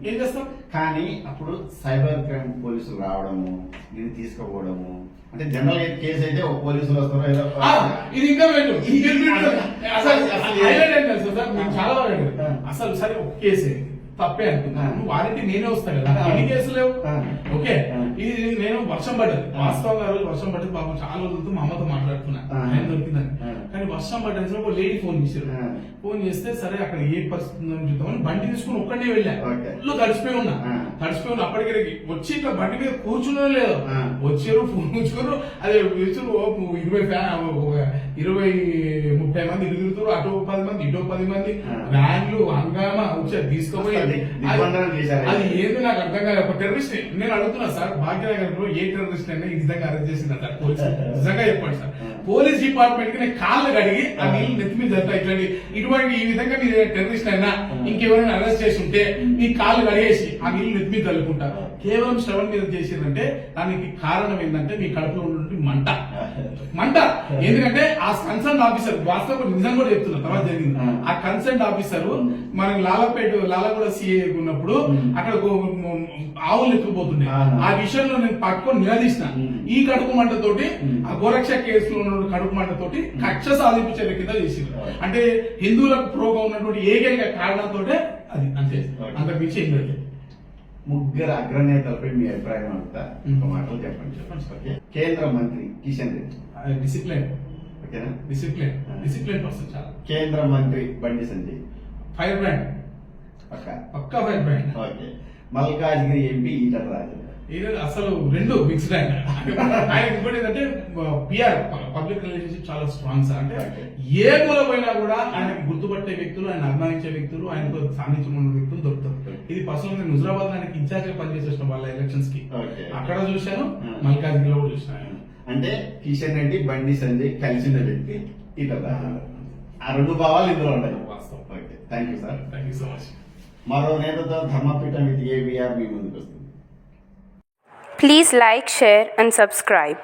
ఏం చేస్తాం. కానీ అప్పుడు సైబర్ క్రైమ్ పోలీసులు రావడము, ఇది తీసుకుపోవడము, అంటే జనరల్ కేసు అయితే ఒక పోలీసులు వస్తారో ఏదో ఇది ఇంకా పెట్టు అసలు హైలైట్ ఏం తెలుసు సార్, మేము చాలా బాగా అసలు సరే ఒక కేసే తప్పే అనుకున్నాను, వారంటీ నేనే వస్తాను కదా, ఎన్ని కేసులు లేవు. ఓకే, ఇది నేను వర్షం పడ్డది, వాస్తవంగా రోజు వర్షం పడ్డది, పాపం చాలా రోజులతో మా అమ్మతో మాట్లాడుతున్నా టైం దొరికిందని. కానీ వర్షం పడ్డది ఒక లేడీ ఫోన్ చేశారు, ఫోన్ చేస్తే సరే అక్కడ ఏ పరిస్థితి ఉందని చూద్దామని బండి తీసుకుని ఒక్కడే వెళ్ళా, ఫుల్ తడిసిపోయి ఉన్నా, అప్పటికి వచ్చి ఇట్లా బండి మీద కూర్చునే లేదు, వచ్చారు ఫోన్ కూర్చున్నారు, అదే 20-30 మంది తిరుగుతారు, అటు 10 మంది ఇటు 10 మంది, వ్యాన్లు హంగామా వచ్చారు తీసుకుపోయి. అది ఏది నాకు అర్థం కాదు. ఒక టెర్రరిస్ట్ నేను అడుగుతున్నా సార్, భాగ్యనగర్ లో ఏ టెర్రరిస్ట్ అయినా ఈ విధంగా అరెస్ట్ చేసింది సార్ పోలీసు, నిజంగా చెప్పండి సార్. పోలీస్ డిపార్ట్మెంట్ కి నేను కాళ్ళు కడిగి ఆ నీళ్ళు నెత్తి మీద జరుగుతా, ఇటువంటి ఈ విధంగా మీరు టెర్రరిస్ట్ అయినా ఇంకెవరైనా అరెస్ట్ చేసి ఉంటే మీ కాళ్ళు కడిగేసి ఆ నీళ్ళు నెత్తి మీద చల్లుకుంటా. కేవలం శ్రవణ్ మీద చేసిందంటే దానికి కారణం ఏంటంటే మీ కడుపులో ఉన్నటువంటి మంట. ఎందుకంటే ఆ కన్సర్న్ ఆఫీసర్, వాస్తవం నిజం కూడా చెప్తున్నా, తర్వాత జరిగింది. ఆ కన్సర్న్ ఆఫీసర్ మనం లాలగూడ సిఐ ఉన్నప్పుడు అక్కడ ఆవులు ఎత్తుకుపోతుండే, ఆ విషయంలో నేను పట్టుకొని నిలదీసిన. ఈ కడుపు మంటతోటి ఆ గోరక్ష కేసులో ఉన్న కడుపు మంటతోటి కక్ష సాధింపు చర్య కింద చేసింది. అంటే హిందువులకు ప్రోగా ఉన్నటువంటి ఏకైక కారణంతో అది, అంతే, అంతకు మించి ఏం లేదు. ముగ్గురు అగ్రనేతలపై మీ అభిప్రాయం అంతా ఒక మాటలు చెప్పండి. కేంద్ర మంత్రి కిషన్ రెడ్డి డిసిప్లిన్, ఓకేనా, డిసిప్లిన్ పర్సన్ చాలా. కేంద్ర మంత్రి బండి సంజయ్ ఫైర్ బ్రాండ్, పక్కా fire brand. Okay, Malkajgiri MP Etela Raju అసలు రెండు మిక్స్డ్ ఆయన. ఇంకోటి ఏంటంటే పిఆర్ పబ్లిక్ రిలేషన్షిప్ చాలా స్ట్రాంగ్ సార్. అంటే ఏ మూల పోయినా కూడా ఆయనకి గుర్తుపట్టే వ్యక్తులు, ఆయన అభిమానించే వ్యక్తులు, ఆయనతో సాన్నిధ్యం ఉన్న వ్యక్తులు దొరుకుతారు. ఇది పర్సనల్ నేను హుజరాబాద్ లో ఆయనకి ఇన్ఛార్జ్ గా పనిచేసిన వాళ్ళ ఎలక్షన్స్ కి అక్కడ చూశాను, మల్కాజ్గిరిలో కూడా చూశాను. అంటే కిషన్ రెడ్డి బండి సంజయ్ కలిసిన వ్యక్తి ఈటల రాజు, ఆ రెండు భావాలు ఇందులో ఉన్నాయి. వాస్తవం. Okay, thank you sir, thank you so much. మరో నేతతో ధర్మపీఠం విత్ ఏబిఆర్ మీ ముందుకు వస్తుంది. Please like, share and subscribe.